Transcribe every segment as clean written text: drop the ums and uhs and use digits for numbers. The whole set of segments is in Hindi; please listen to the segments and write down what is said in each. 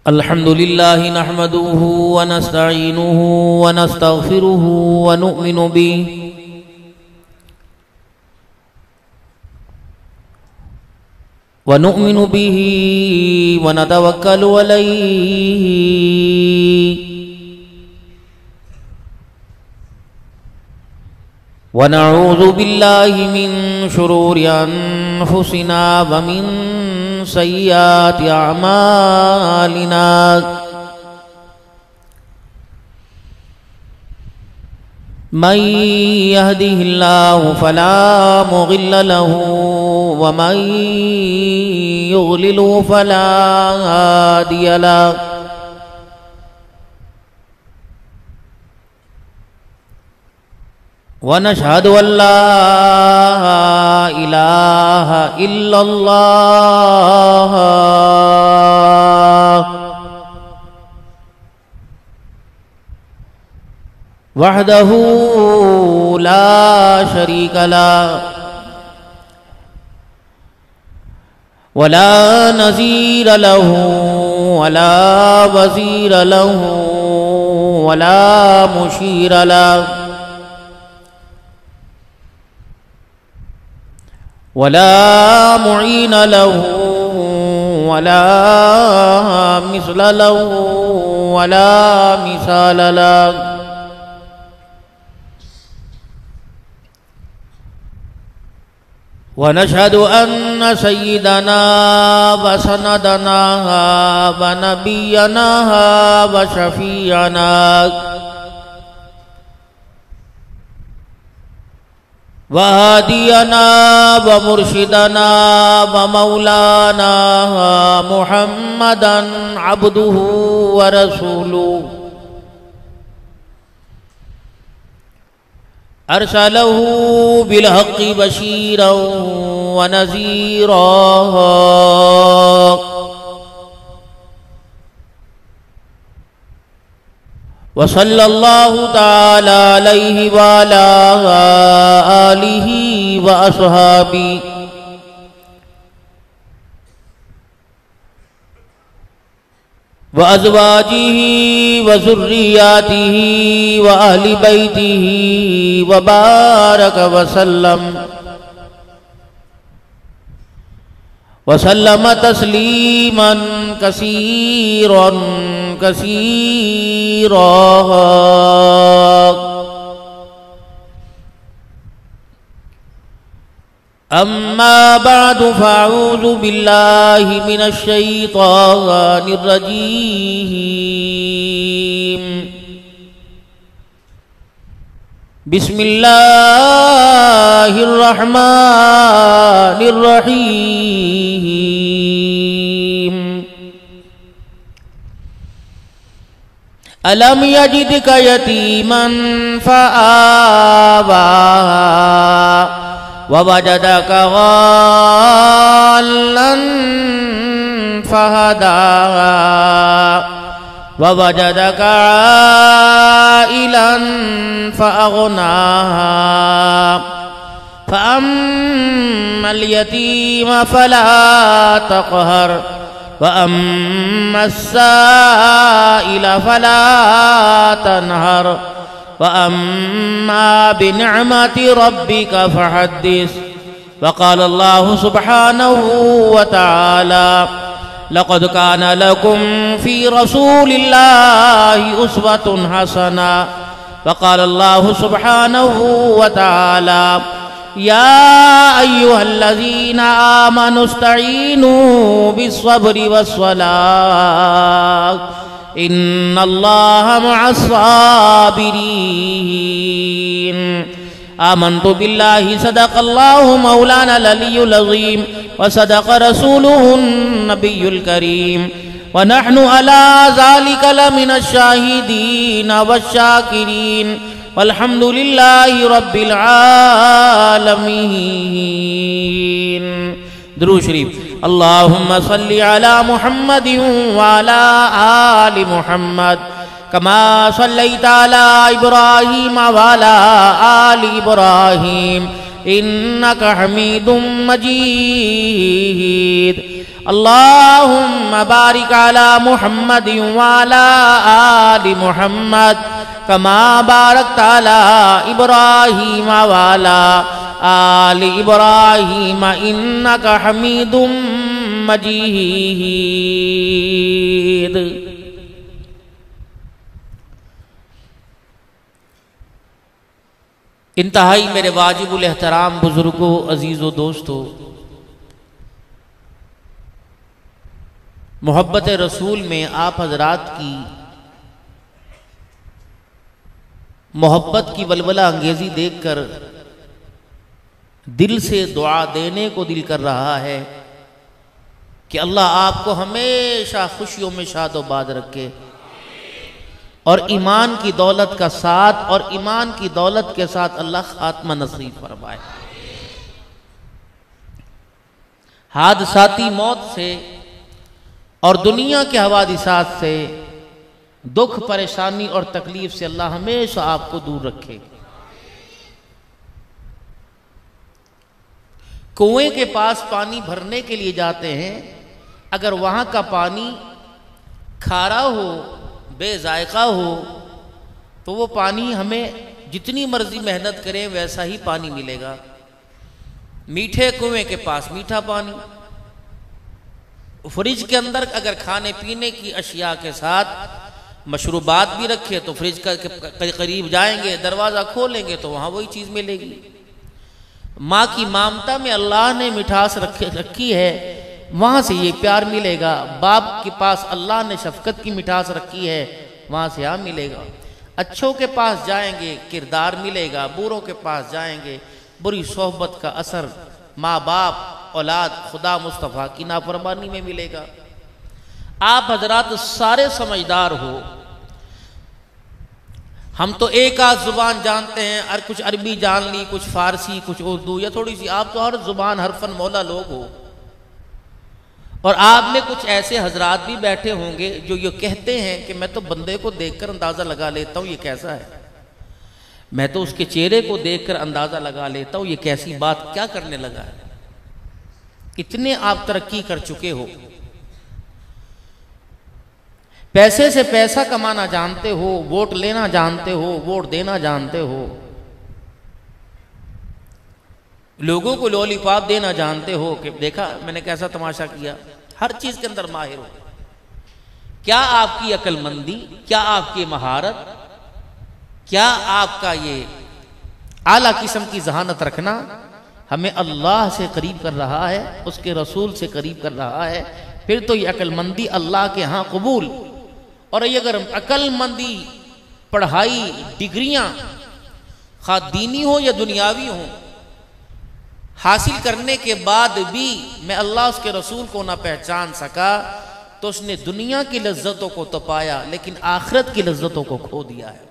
अल्हम्दुलिल्लाहि नहमदुहु व नस्तईनुहु व नस्तगफिरुहु व नु'मिनु बिही व नतवक्कलु अलैहि व नऊज़ु बिल्लाहि मिन शुरूरि अनफुसिना व मिन सय्यिआति अअमालिना मन यहदिहिल्लाहु फला मुज़िल्ल लहु व मन युज़लिलहु फला हादिय लहु। व नशहदु अल्ला इलाहा इल्लल्लाह वहदहु ला शरीक लहु वला नज़ीर लहु वला वज़ीर लहु वला मुशीर लहु वला मुईन लहु वला मिस्ल लहु वला मिसाल लहु। व नशहदु अन्न सय्यिदना व सनदना व नबियना व शफीअना व हादियना व मुर्शिदना व मौलाना मुहम्मदन अब्दुहु व रसूलुहु अरसलहु बिलहक़्क़ि बशीरन व नज़ीरा व सल्लल्लाहु तआला अलैहि व अला आलिहि व अस्हाबिही व अज़वाजिही व ज़ुर्रिय्यातिही व अहलि बैतिही व बारक व सल्लम तस्लीमन कसीरन कसीरा। अम्मा बअदु फ़अऊज़ु बिल्लाहि मिनश शैतानिर रजीम। बिस्मिल्लाहिर रहमानिर रहीम। अलम यजिदका यतीमन फ़आवा ववजदका ग़ाल्लन फ़हदा ववजदका आइलन फ़अग़ना फ़अम्मल यतीम फ़ला तक़हर वअम्मस्साइल फ़ला तनहर वअम्मा बिनिअमति रब्बिका फ़हद्दिस। वक़ाल अल्लाहु सुब्हानहु व तआला लक़द कान लकुम फ़ी रसूलिल्लाहि उस्वतुन हसना। वक़ाल अल्लाहु सुब्हानहु व तआला या अय्युहल्लज़ीना आमनु इस्तईनू बिस्सब्रि वस्सलाह इन्नल्लाह मअस्साबिरीन। आमन्तु बिल्लाहि सदक़ल्लाहु मौलाना अलियुल अज़ीम व सदक़ रसूलुहुन नबियुल करीम व नहनु अला ज़ालिका लमिनश शाहिदीन वश्शाकिरीन वल्हम्दुलिल्लाहि रब्बिल आलमीन। दुरूद शरीफ। अल्लाहुम्मा सल्लि अला मुहम्मदिन व अला आलि मुहम्मद कमा सल्लैता अला इब्राहीम व अला आलि इब्राहीम इन्नका हमीदुम मजीद। अल्लाहुम्मा बारिक अला मुहम्मद व अला आलि मुहम्मद कमा बारकता अला इब्राहीम व अला आलि इब्राहीम इन्नका हमीदुम मजीद। इंतहाई मेरे वाजिबुल एहतराम बुजुर्गों, अजीज़ों, दोस्तों, मोहब्बत रसूल में आप हजरात की मोहब्बत की वलवला अंगेजी देखकर दिल से दुआ देने को दिल कर रहा है कि अल्लाह आपको हमेशा खुशियों में शादोबाद रखे और ईमान की दौलत का साथ और ईमान की दौलत के साथ अल्लाह खात्मा नसीब फरमाए। हादसाती मौत से और दुनिया के हवादिसात से, दुख परेशानी और तकलीफ से अल्लाह हमेशा आपको दूर रखे। कुएं के पास पानी भरने के लिए जाते हैं, अगर वहां का पानी खारा हो, बेजायका हो, तो वो पानी हमें जितनी मर्जी मेहनत करें वैसा ही पानी मिलेगा। मीठे कुएं के पास मीठा पानी, फ्रिज के अंदर अगर खाने पीने की अशिया के साथ मशरूबात भी रखे तो फ्रिज के करीब जाएंगे, दरवाज़ा खोलेंगे तो वहाँ वही चीज़ मिलेगी। माँ की ममता में अल्लाह ने मिठास रखी है, वहाँ से ये प्यार मिलेगा। बाप के पास अल्लाह ने शफकत की मिठास रखी है, वहाँ से यहाँ मिलेगा। अच्छों के पास जाएंगे किरदार मिलेगा, बुरों के पास जाएंगे बुरी सोहबत का असर माँ बाप औलाद खुदा मुस्तफ़ा की नाफरमानी में मिलेगा। आप हजरात सारे समझदार हो, हम तो एक आध जुबान जानते हैं और कुछ अरबी जान ली, कुछ फारसी, कुछ उर्दू या थोड़ी सी, आप तो हर जुबान हरफन मौला लोग हो। और आप में कुछ ऐसे हजरात भी बैठे होंगे जो ये कहते हैं कि मैं तो बंदे को देखकर अंदाज़ा लगा लेता हूँ ये कैसा है, मैं तो उसके चेहरे को देखकर अंदाज़ा लगा लेता हूँ ये कैसी बात क्या करने लगा है। कितने आप तरक्की कर चुके हो, पैसे से पैसा कमाना जानते हो, वोट लेना जानते हो, वोट देना जानते हो, लोगों को लॉलीपॉप देना जानते हो कि देखा मैंने कैसा तमाशा किया, हर चीज के अंदर माहिर हो। क्या आपकी अक्लमंदी, क्या आपकी महारत, क्या आपका ये आला किस्म की जहानत रखना हमें अल्लाह से करीब कर रहा है, उसके रसूल से करीब कर रहा है। फिर तो ये अक्लमंदी अल्लाह के यहाँ कबूल। और ये अगर अक्लमंदी पढ़ाई डिग्रियां खा दीनी हो या दुनियावी हो हासिल करने के बाद भी मैं अल्लाह उसके रसूल को ना पहचान सका तो उसने दुनिया की लज्जतों को तो पाया लेकिन आखिरत की लज्जतों को खो दिया है।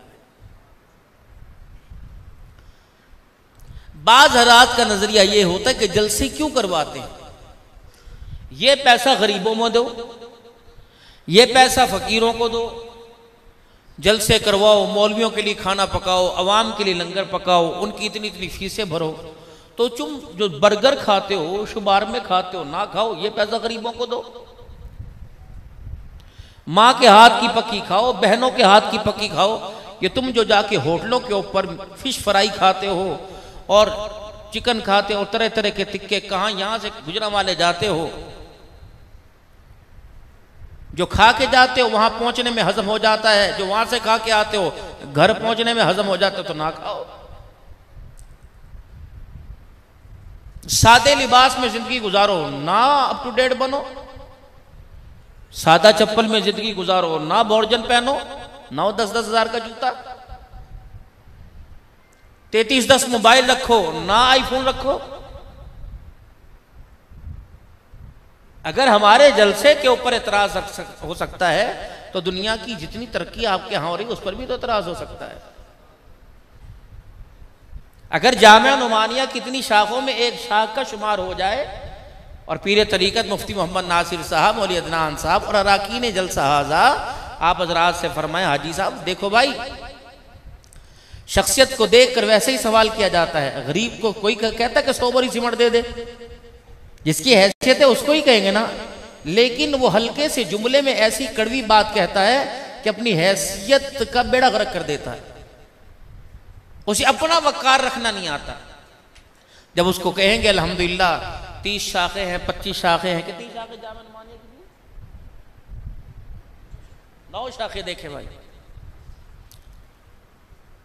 बाज हरात का नजरिया ये होता है कि जलसे क्यों करवाते हैं, ये पैसा गरीबों में दो, ये पैसा फकीरों को दो, जलसे करवाओ, मौलवियों के लिए खाना पकाओ, अवाम के लिए लंगर पकाओ, उनकी इतनी इतनी फीसें भरो, तो तुम जो बर्गर खाते हो, शुबार में खाते हो, ना खाओ, ये पैसा गरीबों को दो। माँ के हाथ की पक्की खाओ, बहनों के हाथ की पक्की खाओ। ये तुम जो जाके होटलों के ऊपर फिश फ्राई खाते हो और चिकन खाते हो, तरह तरह के तिक्के, कहाँ यहाँ से गुजरांवाले जाते हो, जो खा के जाते हो वहां पहुंचने में हजम हो जाता है, जो वहां से खा के आते हो घर पहुंचने में हजम हो जाता है, तो ना खाओ। सादे लिबास में जिंदगी गुजारो, ना अप टू डेट बनो। सादा चप्पल में जिंदगी गुजारो, ना बोर्जन पहनो, ना 10-10 हजार का जूता, 3310 मोबाइल रखो, ना आईफोन रखो। अगर हमारे जलसे के ऊपर एतराज हो सकता है तो दुनिया की जितनी तरक्की आपके यहां हो रही है उस पर भी तो एतराज हो सकता है। अगर जामिया नुमानिया कितनी शाखों में एक शाख का शुमार हो जाए और पीर तरीकत मुफ्ती मोहम्मद नासिर साहब, मौलवी अदनान साहब और अराकीन जलसा हाजा आप हजरात से फरमाए, हाजी साहब देखो भाई शख्सियत को देखकर वैसे ही सवाल किया जाता है। गरीब को कोई कहता है कि 100 बोरी सीमेंट दे दे, जिसकी हैसियत है उसको ही कहेंगे ना। लेकिन वो हल्के से जुमले में ऐसी कड़वी बात कहता है कि अपनी हैसियत का बेड़ा गर्क कर देता है। उसे अपना वकार रखना नहीं आता। जब उसको कहेंगे अल्हम्दुलिल्लाह 30 शाखें हैं, 25 शाखें हैं, कितनी शाखें जामन मानिए की 9 शाखें देखे भाई,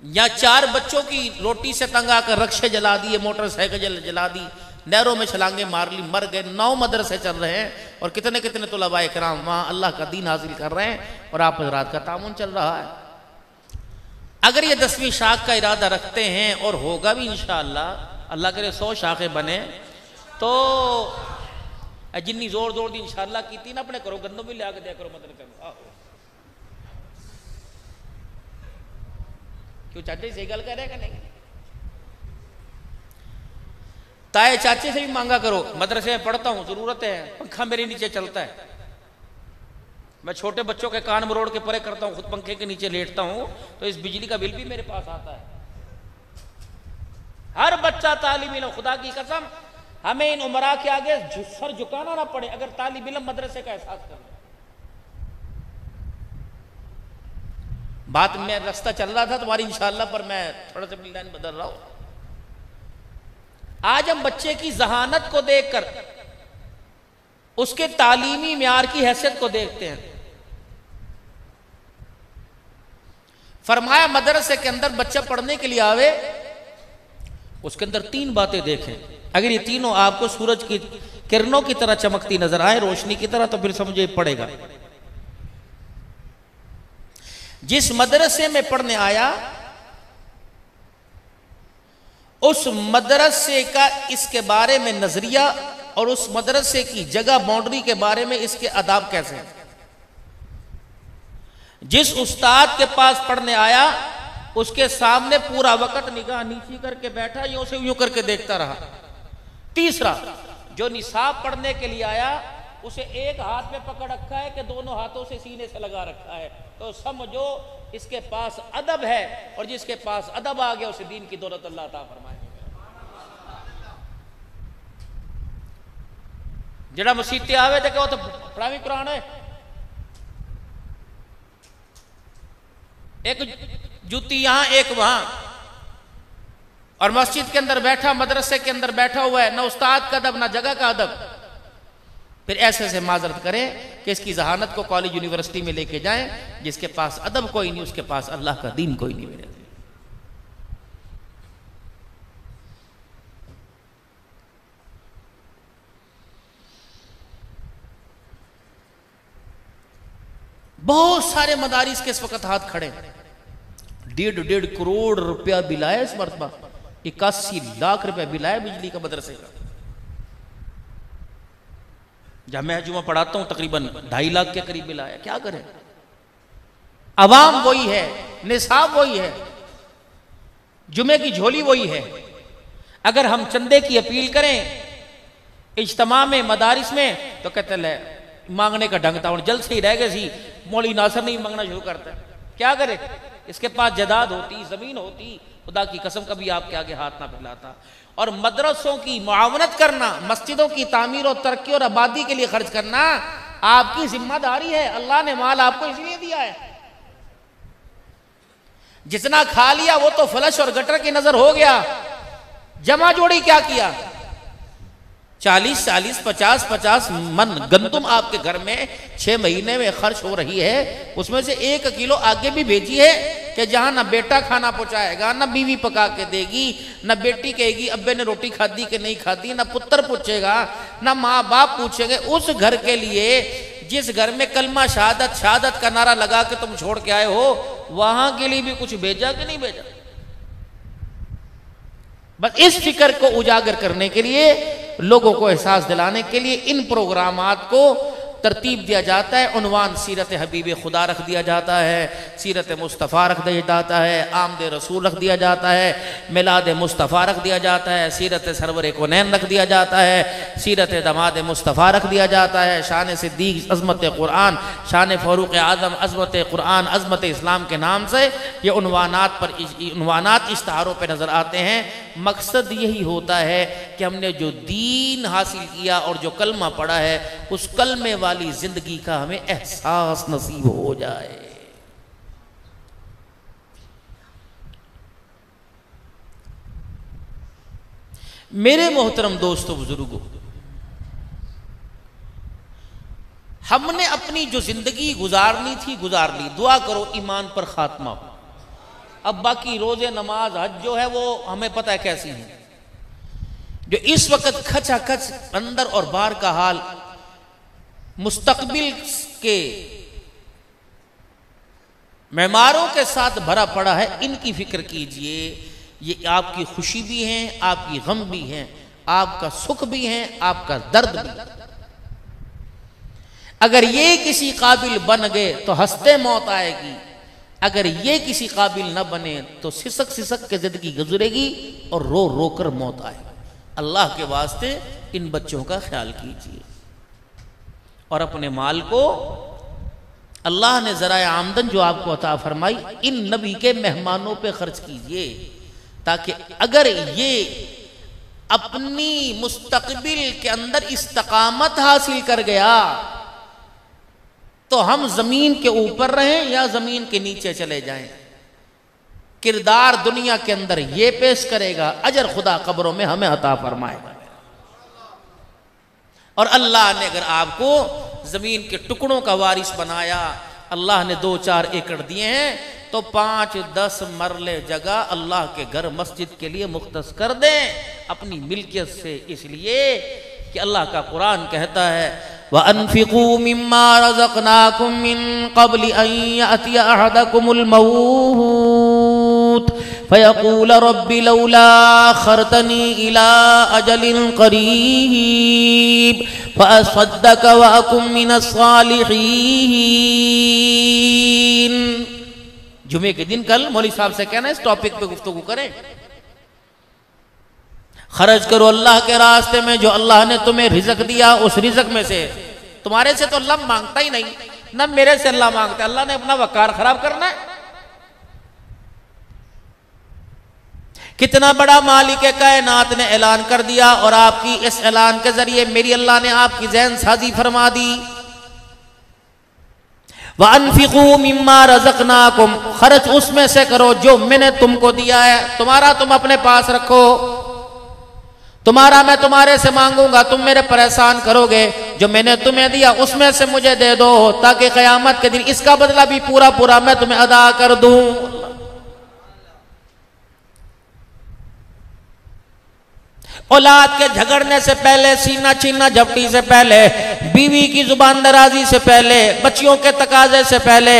या 4 बच्चों की रोटी से तंग आकर रक्षे जला दिए, मोटरसाइकिल जला दी, नहरों में छलांगे मार ली, मर गए। 9 मदरसे चल रहे हैं और कितने कितने तुलबा इकराम वहां अल्लाह का दीन हासिल कर रहे हैं और आप हज़रात का तामुन चल रहा है। अगर ये 10वीं शाख का इरादा रखते हैं और होगा भी इंशाअल्लाह, अल्लाह करे 100 शाखें बने, तो जिन्नी जोर जोर दी इंशाअल्लाह की थी ना, अपने करो गंदों भी लिया के दिया करो मदद करो। क्यों चाचा सही गल कह रहे हैं कि नहीं? ताए चाचे से भी मांगा करो, मदरसे में पढ़ता हूं, जरूरत है, पंखा मेरे नीचे चलता है, मैं छोटे बच्चों के कान मरोड़ के परे करता हूं, खुद पंखे के नीचे लेटता हूं, तो इस बिजली का बिल भी मेरे पास आता है। हर बच्चा तालिब इल्म, खुदा की कसम हमें इन उमरा के आगे सर झुकाना ना पड़े अगर तालिब इल्म मदरसे का एहसास करना। बात में रास्ता चल रहा था तुम्हारी इंशाअल्लाह, पर मैं थोड़ा सा लाइन बदल रहा हूं। आज हम बच्चे की जहानत को देखकर उसके तालीमी म्यार की हैसियत को देखते हैं। फरमाया मदरसे के अंदर बच्चा पढ़ने के लिए आवे, उसके अंदर 3 बातें देखें। अगर ये तीनों आपको सूरज की किरणों की तरह चमकती नजर आए, रोशनी की तरह, तो फिर समझे पड़ेगा। जिस मदरसे में पढ़ने आया उस मदरसे का इसके बारे में नजरिया और उस मदरसे की जगह बाउंड्री के बारे में इसके आदाब कैसे हैं। जिस उस्ताद के पास पढ़ने आया उसके सामने पूरा वक्त निगाह नीची करके बैठा, यूं से यूं करके देखता रहा। तीसरा, जो निसाब पढ़ने के लिए आया उसे एक हाथ में पकड़ रखा है कि दोनों हाथों से सीने से लगा रखा है, तो समझो इसके पास अदब है, और जिसके पास अदब आ गया उसे दीन की दौलत अल्लाह अता फरमाए। जड़ा मसीते आवे तो कहो तो पढ़ावी कुरान है, एक जूती यहां एक वहां, और मस्जिद के अंदर बैठा, मदरसे के अंदर बैठा हुआ है, ना उस्ताद का अदब ना जगह का अदब। फिर ऐसे से माजरत करें कि इसकी जहानत को कॉलेज यूनिवर्सिटी में लेके जाएं। जिसके पास अदब कोई नहीं उसके पास अल्लाह का दीन कोई नहीं मिलेगा। बहुत सारे मदारिस के इस वक्त हाथ खड़े, 1.5 करोड़ रुपया बिल आया इस मरतबा, 81 लाख रुपया बिल आया बिजली का मदरसे का। जब मैं जुमा पढ़ाता हूं तकरीबन 2.5 लाख के करीब बिल आया। क्या करें, अवाम वही है, निसाब वही है, जुमे की झोली वही है। अगर हम चंदे की अपील करें इज्तिमा में मदारिस में तो कहते ले मांगने का ढंग था और जल्द से ही रह गए सी, मौलवी नासर नहीं मांगना शुरू करता। क्या करे, इसके पास जदाद होती, जमीन होती, खुदा की कसम कभी आपके आगे हाथ ना फैलाता। और मदरसों की मुआवनत करना, मस्जिदों की तामीर और तरक्की और आबादी के लिए खर्च करना आपकी जिम्मेदारी है। अल्लाह ने माल आपको इसलिए दिया है, जितना खा लिया वो तो फ्लश और गटर की नजर हो गया, जमा जोड़ी क्या किया। 40-40, 50-50 मन गंदुम आपके घर में 6 महीने में खर्च हो रही है, उसमें से 1 किलो आगे भी भेजी है कि जहां ना बेटा खाना पहुंचाएगा, ना बीवी पका के देगी, ना बेटी कहेगी अब्बे ने रोटी खादी कि नहीं खादी, ना पुत्र पूछेगा, ना माँ बाप पूछेंगे। उस घर के लिए जिस घर में कलमा शहादत शहादत का नारा लगा के तुम छोड़ के आए हो, वहां के लिए भी कुछ भेजा कि नहीं भेजा। बस इस फिक्र को उजागर करने के लिए, लोगों को एहसास दिलाने के लिए इन प्रोग्रामात को तरतीब दिया जाता है, उन्वान सीरत हबीब खुदा रख दिया जाता है, सीरत मुस्तफ़ा रख दिया जाता है, आमद रसूल रख दिया जाता है, मिलाद मुस्तफ़ा रख दिया जाता है, सीरत सरवर कौनैन रख दिया जाता है, सीरत दमाद मुस्तफ़ा रख दिया जाता है, शान सिद्दीक़ अज़मत क़ुरआन, शान फ़ारूक़ आज़म अज़मत क़ुरआन, अज़मत इस्लाम के नाम से ये उन्वानात इश्तहारों पर नज़र आते हैं। मकसद यही होता है कि हमने जो दीन हासिल किया और जो कलमा पढ़ा है उस कलमे वाली ज़िंदगी का हमें एहसास नसीब हो जाए। मेरे मोहतरम दोस्तों बुजुर्गों, हमने अपनी जो जिंदगी गुजारनी थी गुजार ली, दुआ करो ईमान पर खात्मा हो। अब बाकी रोजे नमाज हज जो है वो हमें पता है कैसी है। जो इस वक्त खचा खच अंदर और बाहर का हाल मुस्तकबिल के मेहमारों के साथ भरा पड़ा है, इनकी फिक्र कीजिए। ये आपकी खुशी भी है, आपकी गम भी है, आपका सुख भी है, आपका दर्द भी। अगर ये किसी काबिल बन गए तो हंसते मौत आएगी, अगर ये किसी काबिल न बने तो सिसक सिसक के जिंदगी गुजरेगी और रो रो कर मौत आएगी। अल्लाह के वास्ते इन बच्चों का ख्याल कीजिए और अपने माल को अल्लाह ने ज़राए आमदन जो आपको अता फरमाई इन नबी के मेहमानों पे खर्च कीजिए, ताकि अगर ये अपनी मुस्तकबिल के अंदर इस्तकामत हासिल कर गया तो हम जमीन के ऊपर रहें या जमीन के नीचे चले जाएं, किरदार दुनिया के अंदर ये पेश करेगा, अजर खुदा कब्रों में हमें अता फरमाएगा। और अल्लाह ने अगर आपको जमीन के टुकड़ों का वारिस बनाया, अल्लाह ने 2-4 एकड़ दिए हैं तो 5-10 मरले जगह अल्लाह के घर मस्जिद के लिए मुख्तस कर दें अपनी मिल्कियत से, इसलिए कि अल्लाह का कुरान कहता है व अनफिकू मिम्मा रज़क़नाकुम मिन क़ब्ल अन यअतिय अहदकुमुल मौत फयक़ूल रब्बि लौला अख़रतनी इला अजलिन क़रीब फ़अस्सद्दक़ व अकुन मिनस सालिहीन। जुमे के दिन कल मौलवी साहब से कहना इस टॉपिक पे गुफ्तगू करें। खर्च करो अल्लाह के रास्ते में, जो अल्लाह ने तुम्हें रिज़्क़ दिया उस रिज़्क़ में से। तुम्हारे से तो अल्लाह मांगता ही नहीं, ना मेरे से अल्लाह मांगता। अल्लाह ने अपना वकार खराब करना है। कितना बड़ा मालिक कायनात ने ऐलान कर दिया और आपकी इस ऐलान के जरिए मेरी अल्लाह ने आपकी ज़हन साजी फरमा दी। व अनफिकू मिम्मा रज़क़नाकुम, खर्च उसमें से करो जो मैंने तुमको दिया है। तुम्हारा तुम अपने पास रखो, तुम्हारा मैं तुम्हारे से मांगूंगा, तुम मेरे पर एहसान करोगे। जो मैंने तुम्हें दिया उसमें से मुझे दे दो, ताकि क़यामत के दिन इसका बदला भी पूरा पूरा मैं तुम्हें अदा कर दूं। औलाद के झगड़ने से पहले, सीना छीना झपटी से पहले, बीवी की जुबान दराजी से पहले, बच्चियों के तकाजे से पहले,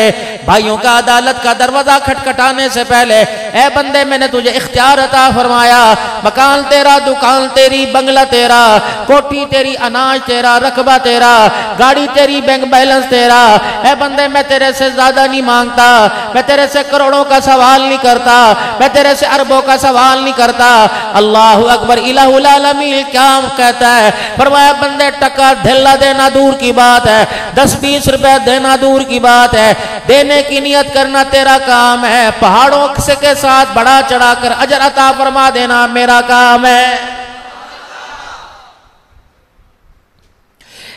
भाइयों का अदालत का दरवाजा खटखटाने से पहले, ए बंदे मैंने तुझे इख्तियार अता फरमाया। मकान तेरा, दुकान तेरी, बंगला तेरा, कोठी तेरी, अनाज तेरा, रकबा तेरा, गाड़ी तेरी, बैंक बैलेंस तेरा। ए बंदे मैं तेरे से ज्यादा नहीं मांगता, मैं तेरे से करोड़ों का सवाल नहीं करता, मैं तेरे से अरबों का सवाल नहीं करता। अल्लाहु अकबर। इलाहुल आलमीन क्या कहता है? फरमाया बंदे टका ढेला देना दूर की बात है, 10-20 रुपए देना दूर की बात है, देने की नियत करना तेरा काम है। पहाड़ों से के साथ बढ़ा चढ़ाकर अजर अता फरमा देना मेरा काम है।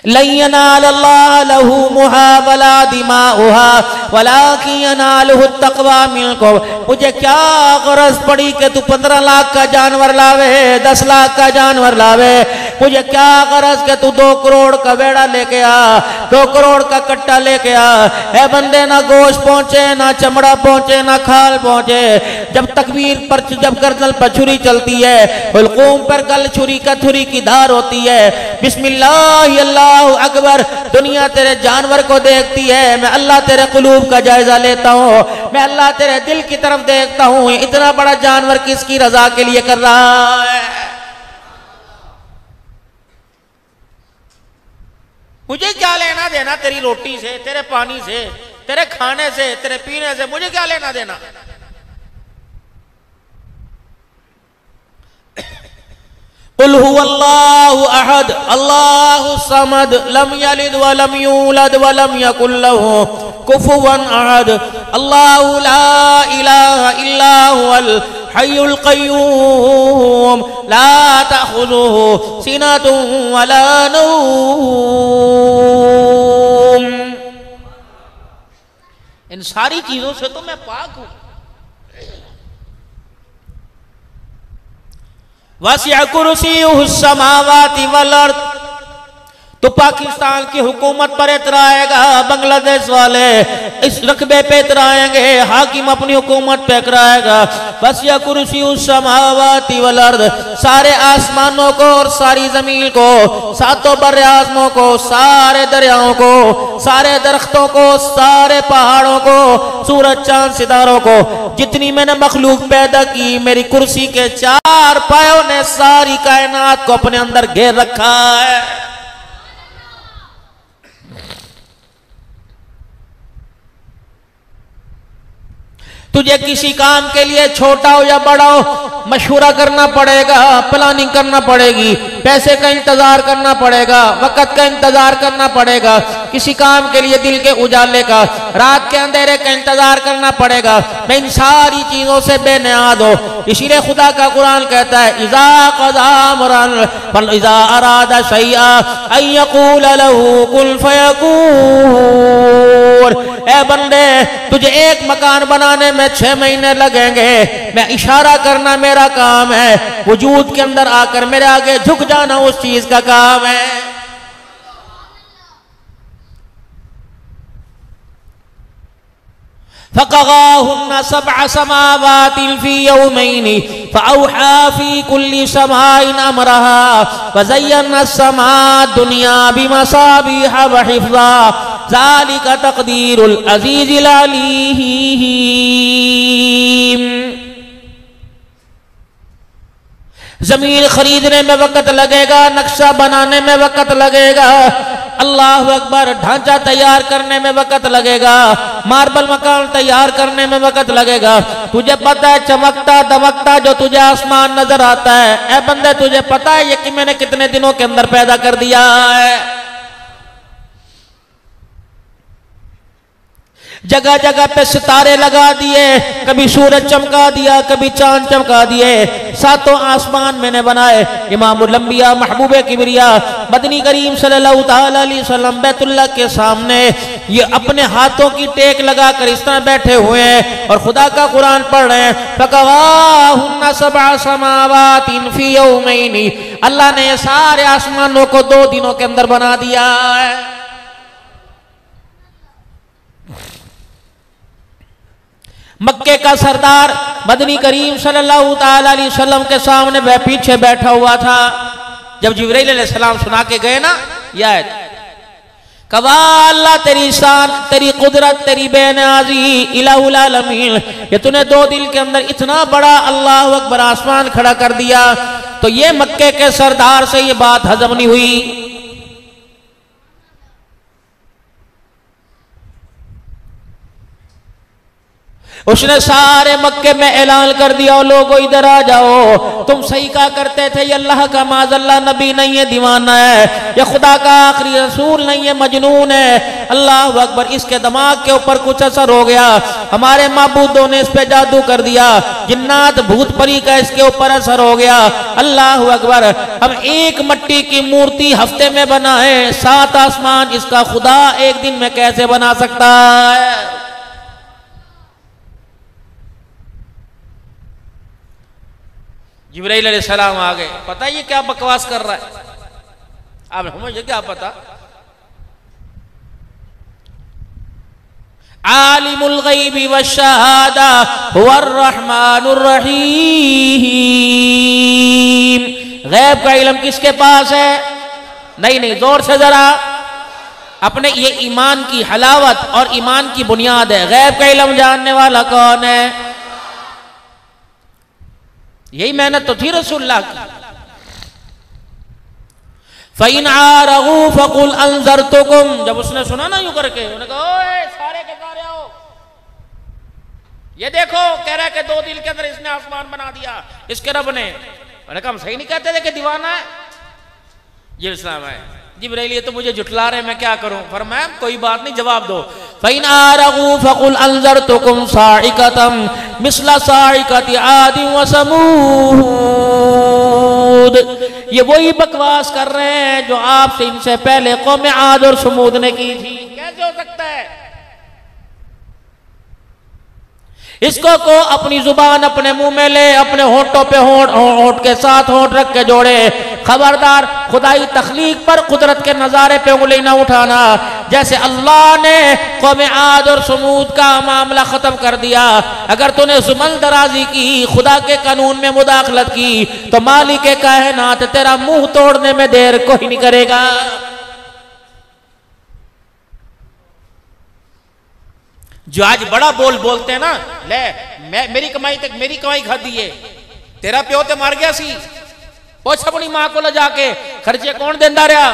लन यनालल्लाह लहूमुहा वला दिमाउहा वलाकिन यनालुहु तक़वा मिनकुम। मुझे क्या गरज पड़ी कि तू 15 लाख का जानवर लावे, 10 लाख का जानवर लावे? मुझे क्या गरज कि तू 2 करोड़ का वेड़ा लेके आ, 2 करोड़ का कट्टा लेके आ। ए बंदे ना गोश्त पहुंचे, ना चमड़ा पहुंचे, ना खाल पहुंचे। जब तकबीर पर, जब गर्दन पर छुरी चलती है, हुलकूम पर गल छुरी का थुरी की धार होती है। बिस्मिल्लाह अल्लाह अकबर। दुनिया तेरे जानवर को देखती है, मैं अल्लाह तेरे कुलूब का जायजा लेता हूँ, मैं अल्लाह तेरे दिल की तरफ देखता हूँ। इतना बड़ा जानवर किसकी रजा के लिए कर रहा है? मुझे क्या लेना देना तेरी रोटी से, तेरे पानी से, तेरे खाने से, तेरे पीने से, मुझे क्या लेना देना। कुल हुवल्लाहु अहद अल्लाहु समद लम यलिद व लम यूलद व लम यकुल लहू कुफुवन अहद अल्लाहु ला इलाहा इल्ला हुवल हय्युल क़य्यूम ला तअख़ुज़ुहु सिनतुन व ला नौम। इन सारी चीजों से तो मैं पाक हूं। वसिअ कुर्सियुहु समावाति वल अर्द। तो पाकिस्तान की हुकूमत पर इतराएगा, बांग्लादेश वाले इस रकबे पे इतराएंगे, हाकिम अपनी हुकूमत पे इतराएगा। वसिअ कुर्सियुहु समावाति वल अर्द। सारे आसमानों को और सारी जमीन को, सातों बर्रे आज़मों को, सारे दरियाओं को, सारे दरख्तों को, सारे पहाड़ों को, सूरज चांद सितारों को, जितनी मैंने मखलूक पैदा की, मेरी कुर्सी के 4 पायों ने सारी कायनात को अपने अंदर घेर रखा है। तुझे किसी काम के लिए छोटा हो या बड़ा हो मशवरा करना पड़ेगा, प्लानिंग करना पड़ेगी, पैसे का इंतजार करना पड़ेगा, वक्त का इंतजार करना पड़ेगा। किसी काम के लिए दिल के उजाले का, रात के अंधेरे का इंतजार करना पड़ेगा। मैं इन सारी चीजों से बेनियाद हो। इसीलिए खुदा का कुरान कहता है इज़ा क़ज़ा अमरन इज़ा अरादा शैअ अन यक़ूल लहू कुन फ़यकून। ए बंदे, तुझे एक मकान बनाने में 6 महीने लगेंगे, मैं इशारा करना मेरा काम है, वजूद के अंदर आकर मेरे आगे झुक जाना उस चीज का काम है। फ़क़ज़ाहुन्ना सबअ समावातिन फ़ी यौमैनि फ़अौहा फ़ी कुल्लि समाइन अमरहा वज़य्यना अस्समाअ दुनिया बिमसाबीह व हिफ़्ज़ा ज़ालिका तक़दीरुल अज़ीज़िल अलीम। जमीन खरीदने में वक्त लगेगा, नक्शा बनाने में वक्त लगेगा, अल्लाह अकबर, ढांचा तैयार करने में वक्त लगेगा, मार्बल मकान तैयार करने में वक्त लगेगा। तुझे पता है चमकता दमकता जो तुझे आसमान नजर आता है, ए बंदे तुझे पता है ये कि मैंने कितने दिनों के अंदर पैदा कर दिया है। जगह जगह पे सितारे लगा दिए, कभी सूरज चमका दिया, कभी चांद चमका दिए, सातों आसमान मैंने बनाए। इमामुल अंबिया महबूब किबरिया मदनी करीम सल्लल्लाहु तआला अलैहि वसल्लम बैतुल्लाह के सामने ये अपने हाथों की टेक लगाकर इस तरह बैठे हुए हैं और खुदा का कुरान पढ़ रहे हैं। फ़क़ज़ाहुन्ना सबअ समावातिन फ़ी यौमैनि। अल्लाह ने सारे आसमानों को 2 दिनों के अंदर बना दिया है। मक्के का सरदार मदनी करीम सल्लल्लाहु तआला अलैहि वसल्लम के सामने वह पीछे बैठा हुआ था। जब जिब्राइल अलैहिस्सलाम सुना के गए ना यह आयत, कहा अल्लाह तेरी शान, तेरी कुदरत, तेरी बेनाजी इलाहुल आलमीन, ये तूने 2 दिन के अंदर इतना बड़ा अल्लाह अकबर आसमान खड़ा कर दिया। तो ये मक्के के सरदार से ये बात हजम नहीं हुई। उसने सारे मक्के में ऐलान कर दिया, लोगों इधर आ जाओ, तुम सही कहा करते थे ये अल्लाह का माज़अल्लाह नबी नहीं है, दीवाना है, ये खुदा का आखिरी रसूल नहीं है, मजनून है। अल्लाह अकबर, इसके दिमाग के ऊपर कुछ असर हो गया, हमारे माबूदों ने इस पे जादू कर दिया, जिन्नात भूत परी का इसके ऊपर असर हो गया। अल्लाह अकबर, हम एक मट्टी की मूर्ति हफ्ते में बनाए, 7 आसमान इसका खुदा एक दिन में कैसे बना सकता है? जिब्राइल अलैहिस्सलाम आ गए, पता है ये क्या बकवास कर रहा है? आप मुझे क्या पता? आलिमुल गैबी वश्शहादा हुवर रहमानुर रहीम। गैब का इल्म किसके पास है? नहीं, जोर से जरा अपने, ये ईमान की हलावत और ईमान की बुनियाद है। गैब का इल्म जानने वाला कौन है? यही मेहनत तो थी रसूलुल्लाह की। फ़इन आरगू फ़कुल अंज़रतुकुम, जब उसने सुना ना यूं करके, उन्होंने कहा ओए सारे के सारे आओ, ये देखो कह रहा है कि 2 दिन के अंदर इसने आसमान बना दिया इसके रब ने। मैंने कहा हम सही नहीं कहते थे कि दीवाना है ये इस्लाम है। जिब्राइल ये तो मुझे जुटला रहे, मैं क्या करूं? फरमाया कोई बात नहीं, जवाब दो। फ़इन आरगू फ़कुल अंज़रतुकुम साइक़तम मिस्ला साइक़ति आदि व समूद। ये वही बकवास कर रहे हैं जो आपसे इनसे पहले कौम आद और समूद ने की थी। कैसे हो सकता है? इसको को अपनी जुबान अपने मुंह में ले, अपने होठों पे होठ के साथ होठ रख के जोड़े। खबरदार खुदाई तख्लीक पर कुदरत के नजारे पे उंगली ना उठाना। जैसे अल्लाह ने कौम आद और समूद का मामला खत्म कर दिया, अगर तूने जुमन दराजी की, खुदा के कानून में मुदाखलत की, तो मालिक कायनात तेरा मुंह तोड़ने में देर कोई नहीं करेगा। जो आज बड़ा बोलते हैं ना, ले मेरी कमाई तक मेरी कमाई खादी है, तेरा प्यो ते मर गया सी, पूछ अपनी मां को ले जाके खर्चे कौन देंदा रहा,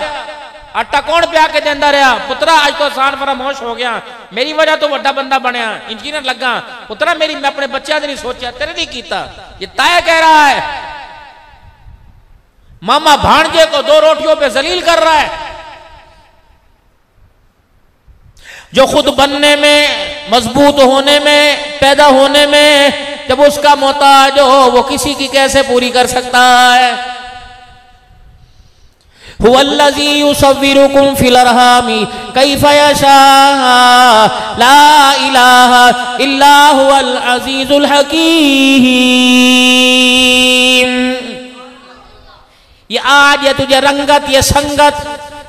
आटा कौन प्या के देंदा रहा। पुत्रा आज तो आसान फरामोश हो गया, मेरी वजह तो बड़ा बंदा बनया, इंजीनियर लगा। पुत्रा मेरी मैं अपने बच्चों नहीं सोचा, तेरे नहीं कीता। ये ताया कह रहा है, मामा भांजे को 2 रोटियों पे जलील कर रहा है। जो खुद बनने में, मजबूत होने में, पैदा होने में जब उसका मोहताज हो, वो किसी की कैसे पूरी कर सकता है? हुवल्लज़ी युसव्विरुकुम फिल अरहामी कैफ़ा यशा ला इलाहा इल्ला हुवल अज़ीज़ुल हकीम। ये आज ये तुझे रंगत, ये संगत,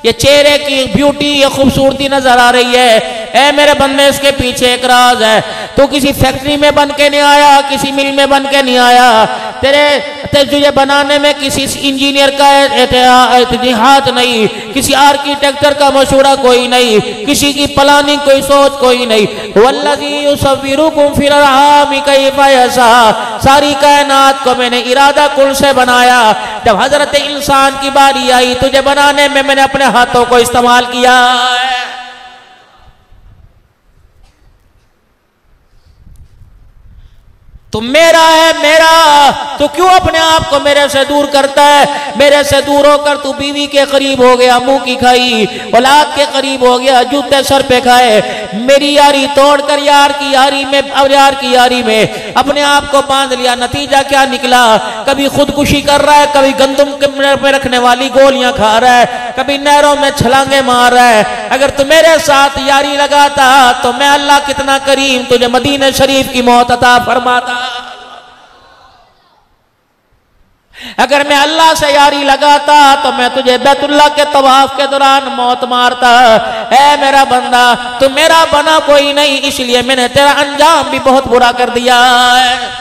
ये चेहरे की ब्यूटी, ये खूबसूरती नजर आ रही है। ए मेरे बंदे, इसके पीछे एक राज है। तू किसी फैक्ट्री में बन के नहीं आया, किसी मिल में बन के नहीं आया। तुझे बनाने में किसी इंजीनियर का हाथ नहीं, किसी आर्किटेक्चर का मशूरा कोई नहीं, किसी की प्लानिंग कोई सोच कोई नहीं। वल्लज़ी युसव्विरुकुम फिल अरहामी कैफ़ा यशा, सारी कायनात को मैंने इरादा कुल से बनाया। जब हजरत इंसान की बारी आई, तुझे बनाने में मैंने अपने हाथों को इस्तेमाल किया है। तू मेरा है, मेरा, तो क्यों अपने आप को मेरे से दूर करता है? मेरे से दूर होकर तू बीवी के करीब हो गया, मुंह की खाई, औलाद के करीब हो गया, जूते सर पे खाए। मेरी यारी तोड़कर यार की यारी में अपने आप को बांध लिया। नतीजा क्या निकला? कभी खुदकुशी कर रहा है, कभी गंदम में रखने वाली गोलियां खा रहा है, कभी नहरों में छलांगे मार रहा है। अगर तू मेरे साथ यारी लगाता तो मैं अल्लाह कितना करीम तुझे मदीने शरीफ की मौत अता फरमाता। अगर मैं अल्लाह से यारी लगाता तो मैं तुझे बैतुल्लाह के तवाफ के दौरान मौत मारता। ऐ मेरा बंदा, तू मेरा बना कोई नहीं, इसलिए मैंने तेरा अंजाम भी बहुत बुरा कर दिया है।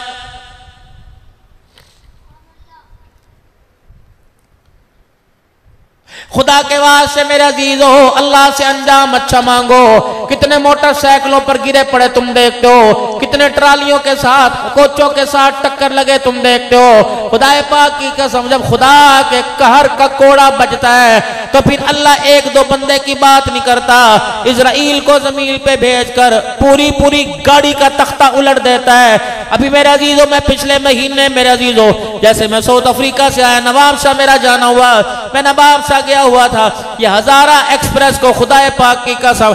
खुदा के वास्ते मेरे अजीज हो, अल्लाह से अंजाम अच्छा मांगो। कितने मोटरसाइकिलों पर गिरे पड़े तुम देखते हो, कितने ट्रालियों के साथ, कोचों के साथ टक्कर लगे तुम देखते हो। खुदा पाक की कसम, जब खुदा के कहर का कोड़ा बजता है तो फिर अल्लाह 1-2 बंदे की बात नहीं करता। इजराइल को जमीन पे भेजकर पूरी गाड़ी का तख्ता उलट देता है। अभी मेरे अजीजों, मैं पिछले महीने मेरे अजीजों, जैसे मैं साउथ अफ्रीका से आया, नवाब शाह मेरा जाना हुआ, मैं नवाब शाह गया हुआ था। ये हजारा एक्सप्रेस को खुदा पाक की कसम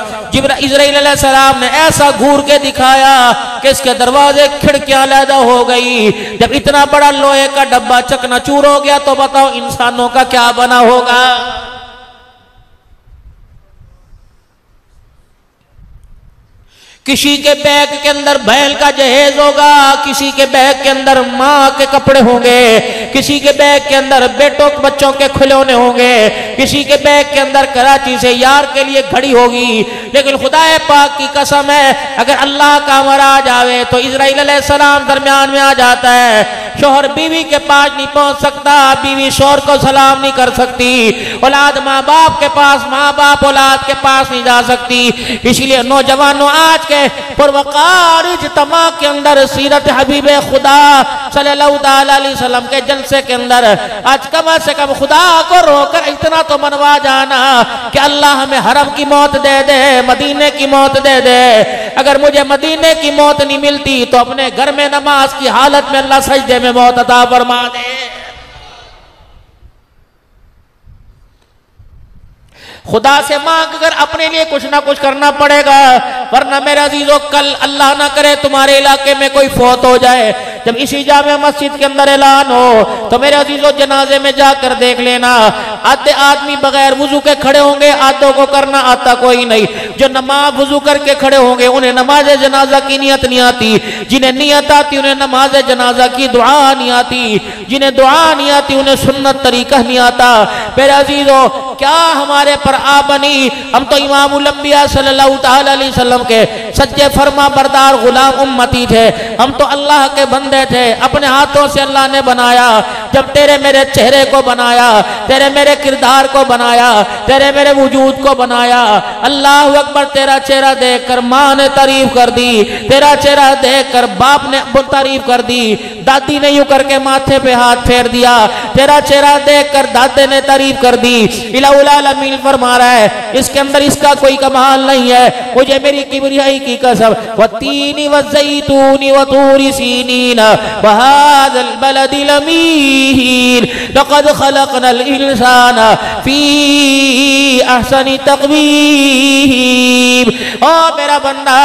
इजराइल अलैहिस्सलाम ने ऐसा घूर के दिखाया कि इसके दरवाजे खिड़कियां अलहदा हो गई। जब इतना बड़ा लोहे का डब्बा चकनाचूर हो गया तो बताओ इंसानों का क्या बना होगा। किसी के बैग के अंदर बैल का जहेज होगा, किसी के बैग के अंदर माँ के कपड़े होंगे, किसी के बैग के अंदर बच्चों के खिलौने होंगे, किसी के बैग के अंदर कराची से यार के लिए घड़ी होगी। लेकिन खुदा पाक की कसम है, अगर अल्लाह का अमर आ जावे तो इजराइल अलैहिस्सलाम दरमियान में आ जाता है। शोहर बीवी के पास नहीं पहुंच सकता, बीवी शोहर को सलाम नहीं कर सकती, औलाद माँ बाप के पास, माँ बाप औलाद के पास नहीं जा सकती। इसलिए नौजवानों, आज के पुरवकार इज्तिमा के अंदर सीरत हबीब खुदा सल्लल्लाहु अलैहि वसल्लम के जलसे के अंदर आज कम से कम खुदा को रोकर इतना तो मनवा जाना कि अल्लाह हमें हरम की मौत दे दे, मदीने की मौत दे दे। अगर मुझे मदीने की मौत नहीं मिलती तो अपने घर में नमाज की हालत में अल्लाह सजदे में मौत अता फरमा दे। खुदा से मांग कर अपने लिए कुछ ना कुछ करना पड़ेगा, वरना मेरे अजीजों कल अल्लाह ना करे तुम्हारे इलाके में कोई फौत हो जाए, जब इसी जामे मस्जिद के अंदर ऐलान हो तो मेरे अजीजों जनाजे में जाकर देख लेना, आधे आदमी बगैर वुजू के खड़े होंगे, आधों को करना आता कोई नहीं। जो नमाज वुजू करके खड़े होंगे उन्हें नमाज जनाजा की नियत नहीं आती, जिन्हें नियत आती उन्हें नमाज जनाजा की दुआ नहीं आती, जिन्हें दुआ नहीं आती उन्हें सुन्नत तरीका नहीं आता। मेरे अजीजों क्या हमारे पर आ बनी, हम तो इमामुल अंबिया सल्लल्लाहु अलैहि वसल्लम के सच्चे फरमा बरदार गुलाम उम्मती थे, हम तो अल्लाह के बंदे थे, अपने हाथों से अल्लाह ने बनाया। जब तेरे मेरे चेहरे को बनाया, तेरे मेरे किरदार को बनाया, तेरे मेरे वजूद को बनाया, अल्लाह अकबर, तेरा चेहरा देखकर माँ ने तारीफ कर दी, तेरा चेहरा देखकर बाप ने तारीफ कर दी, दादी ने यूं करके माथे पे हाथ फेर दिया, तेरा चेहरा देखकर दादे ने तारीफ कर दी। इलाहुल आलमीन फरमा रहा है इसके अंदर इसका कोई कमाल नहीं है, मुझे मेरी किबरियाई की कसम, वत्तीनी वज़ैतूनी वतूरी सीनीन वहाज़ल बलदिल अमीन लक़द ख़लक़नल इंसाना फ़ी अहसनी तक़वीम। ओ मेरा बंदा,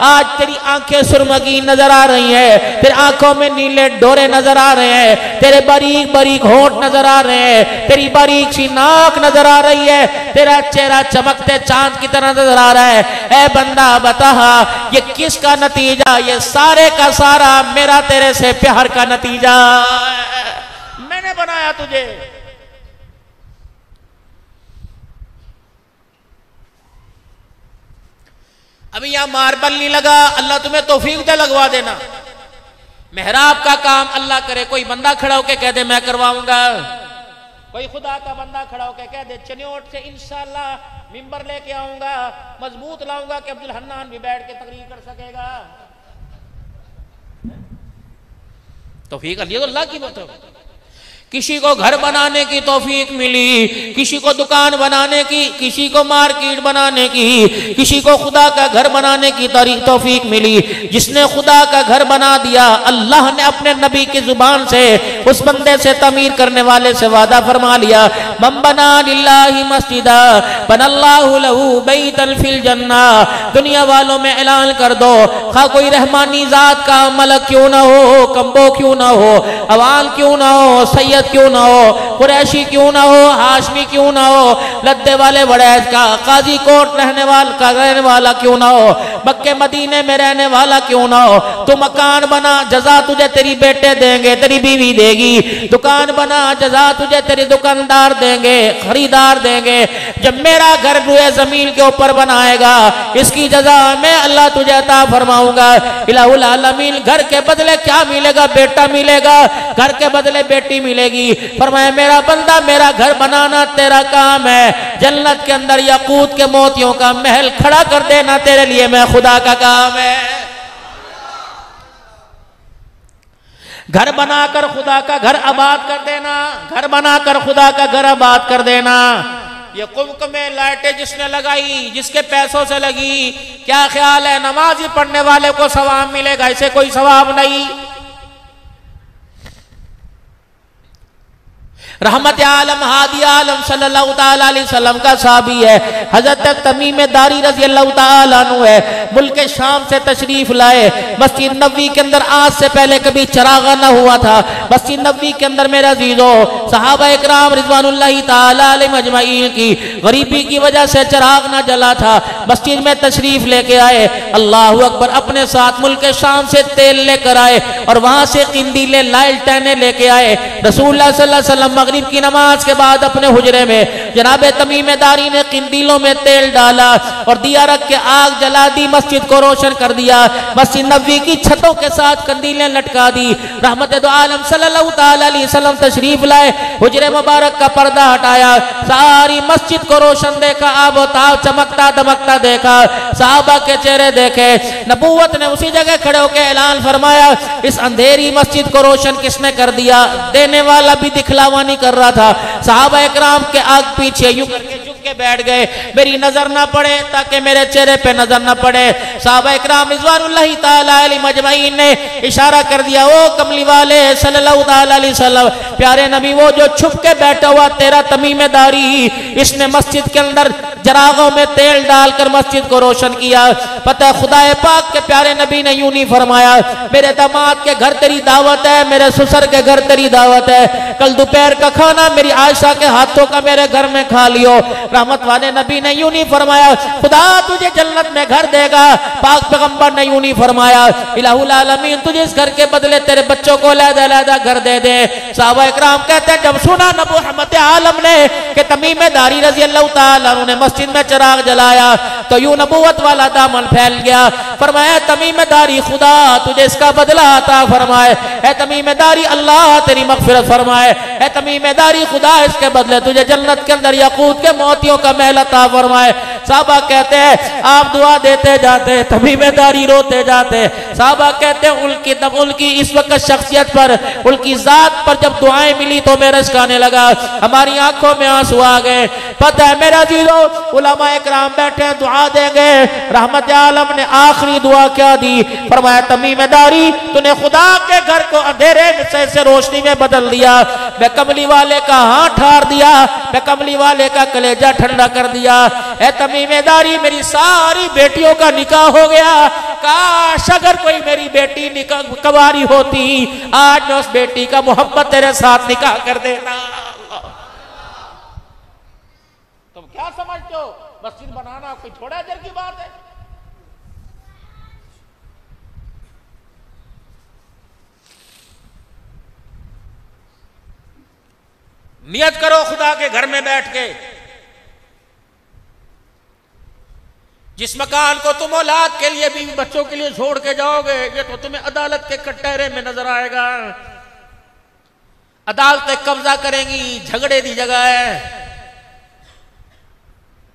आज तेरी आंखें सुरमगी नजर आ रही है, तेरी आंखों में नीले डोरे नजर आ रहे हैं, तेरे बारीक बारीक होंठ नजर आ रहे हैं, तेरी बारीक सी नाक नजर आ रही है, तेरा चेहरा चमकते चांद की तरह नजर आ रहा है। ए बंदा बता, ये किसका नतीजा? ये सारे का सारा मेरा तेरे से प्यार का नतीजा। मैंने बनाया तुझे। अभी यहां मार्बल नहीं लगा, अल्लाह तुम्हें तौफीक दे लगवा देना। मेहराब का काम अल्लाह करे, कोई बंदा खड़ा होके कह दे मैं करवाऊंगा, कोई खुदा का बंदा खड़ा होके कह दे चनियोट से इंशाअल्लाह मिंबर लेके आऊंगा, मजबूत लाऊंगा कि अब्दुल हन्नान भी बैठ के तकरीर कर सकेगा। तौफीक अल्लाह की बात है। किसी को घर बनाने की तौफीक मिली, किसी को दुकान बनाने की, किसी को मार्केट बनाने की, किसी को खुदा का घर बनाने की तौफीक मिली। जिसने खुदा का घर बना दिया, अल्लाह ने अपने नबी की जुबान से उस बंदे से तमीर करने वाले से वादा फरमा लिया, मन बना लिल्लाहि मस्जिदा बनल्लाहु लहू बैतन फिल जन्ना। दुनिया वालों में ऐलान कर दो, खा कोई रहमानी जात का मलक क्यों ना हो, कम्बो क्यों ना हो, अवाल क्यों ना हो, सैयद क्यों ना हो, कुरैशी क्यों ना हो, हाशमी क्यों ना हो, लद्दे वाले वड़ैज का, काजी कोट रहने वाला क्यों ना हो, मक्के मदीने में रहने वाला क्यों ना हो, तू मकान बना, जजा तुझे तेरी बेटे देंगे, तेरी बीवी देगी। दुकान बना, जजा तुझे तेरी दुकानदार देंगे, खरीदार देंगे। जब मेरा घर रुए जमीन के ऊपर बनाएगा, इसकी जजा मैं अल्लाह तुझे अता फरमाऊंगा। इलाहुल आलमीन, घर के बदले क्या मिलेगा? बेटा मिलेगा, घर के बदले बेटी मिलेगी। फरमाया मेरा बंदा, मेरा घर बनाना तेरा काम है, जन्नत के अंदर याकूत के मोतियों का महल खड़ा कर देना तेरे लिए मैं खुदा का काम है। घर बनाकर खुदा का घर आबाद कर देना, घर बनाकर खुदा का घर आबाद कर देना। ये कुम्क में लाइटें जिसने लगाई, जिसके पैसों से लगी, क्या ख्याल है नमाज पढ़ने वाले को सवाब मिलेगा? इसे कोई सवाब नहीं। रहमत आलम हादी आलम सल्लल्लाहु ताला अलैहि वसल्लम का साहबी है, हजरत तमीम दारी रज़ी अल्लाह ताला अन्हु है, मुल्क शाम से तशरीफ लाए। मस्जिद नबवी के अंदर आज से पहले कभी चरागा न हुआ था। मस्जिद नबवी के अंदर मेरे अजीजों, सहाबा इकराम रिज़वानुल्लाहि ताला अलैहिम अजमईन की गरीबी की वजह से चराग न जला था। मस्जिद में तशरीफ लेके आए, अल्लाह अकबर, अपने साथ मुल्क शाम से तेल लेकर आए और वहां से किंदीले लालटेनें लेके आए। रसूलुल्लाह सल्लल्लाहु अलैहि वसल्लम मगरिब की नमाज के बाद अपने हुजरे में जनाब तमीमेदारी ने किंदीलों में तेल डाला और दिया रख के आग जला दी, मस्जिद को रोशन कर दिया, मस्जिद नबवी की छतों के साथ कंदीलें लटका दी। रहमत दो आलम सल्लल्लाहु ताला अलैहि वसल्लम तशरीफ लाए, हुजरे मुबारक का पर्दा हटाया, सारी मस्जिद को रोशन देखा, आबो ताब चमकता दमकता देखा, साहबा के चेहरे देखे। नबूवत ने उसी जगह खड़े होकर ऐलान फरमाया, इस अंधेरी मस्जिद को रोशन किसने कर दिया? देने वाला भी दिखलावा नहीं कर रहा था। साहबा इकराम के आग पीछे यूं करके झुक के बैठ गए, मेरी नजर ना पड़े, ताकि मेरे चेहरे पे नजर ना पड़े। साहबा इकराम रिज़वानुल्लाहि ताला अलैहिम अजमईन ने इशारा कर दिया, ओ कमली वाले सल्लल्लाहु ताला अलैहि वसल्लम, प्यारे नबी वो जो छुप के बैठा हुआ तेरा तमीमेदारी, इसने मस्जिद के अंदर जरागों में तेल डालकर मस्जिद को रोशन किया। पता है खुदाए पाक के प्यारे नबी ने यूं नहीं फरमाया, मेरे दामाद के घर तेरी दावत है, मेरे ससुर के घर तेरी दावत है, कल दोपहर का खाना मेरी आयशा के हाथों का मेरे घर में खा लियो। रहमत वाले नबी ने यूं नहीं फरमाया, खुदा तुझे जन्नत में घर देगा। पाक पैगंबर ने यूं नहीं फरमाया, इलाहुल आलमीन तुझे इस घर के बदले तेरे बच्चों को अलग-अलग घर दे दे। साहबा इकराम कहते हैं, जब सुना नबी रहमत आलम ने कि तमीमेदारी रजी अल्लाह ताला अन्हु ने मस्जिद में चिराग जलाया, तो यूं नबूवत वाला दामन फैल गया। फरमाया, तमीमेदारी खुदा तुझे इसका बदला अता फरमाए, है तमीमेदारी अल्लाह तेरी मगफिरत फरमाए, है तमीमेदारी खुदा इसके बदले तुझे जन्नत के अंदर याकूत के मोतियों का महल अता फरमाए। साहबा कहते हैं, आप दुआ देते जाते, तमीमेदारी रोते जाते। साहबा कहते हैं, उनकी इस वक्त शख्सियत पर, उनकी जात पर जब दुआएं मिली तो मेरे रश्क आने लगा, हमारी आंखों में आंसू आ गए। पता है मेरा जीरो उलमा इकराम बैठे दुआ देंगे, रहमत आलम ने आखिरी दुआ क्या दी? फरमाया, तमीमेदारी तूने खुदा के घर को अंधेरे से रोशनी में बदल दिया, मैं कमली वाले का हाथ ठार दिया, मैं कमली वाले का कलेजा ठंडा कर दिया। ए तमीमेदारी मेरी सारी बेटियों का निकाह हो गया, काश अगर कोई मेरी बेटी निकाह कवारी होती, आज मैं उस बेटी का मोहब्बत तेरे साथ निकाह कर देना। तुम क्या समझते हो मस्जिद बनाना कोई थोड़ा देर की बात है? नियत करो खुदा के घर में बैठ के, जिस मकान को तुम औलाद के लिए बीवी बच्चों के लिए छोड़ के जाओगे, ये तो तुम्हें अदालत के कटहरे में नजर आएगा। अदालतें कब्जा करेंगी, झगड़े की जगह है।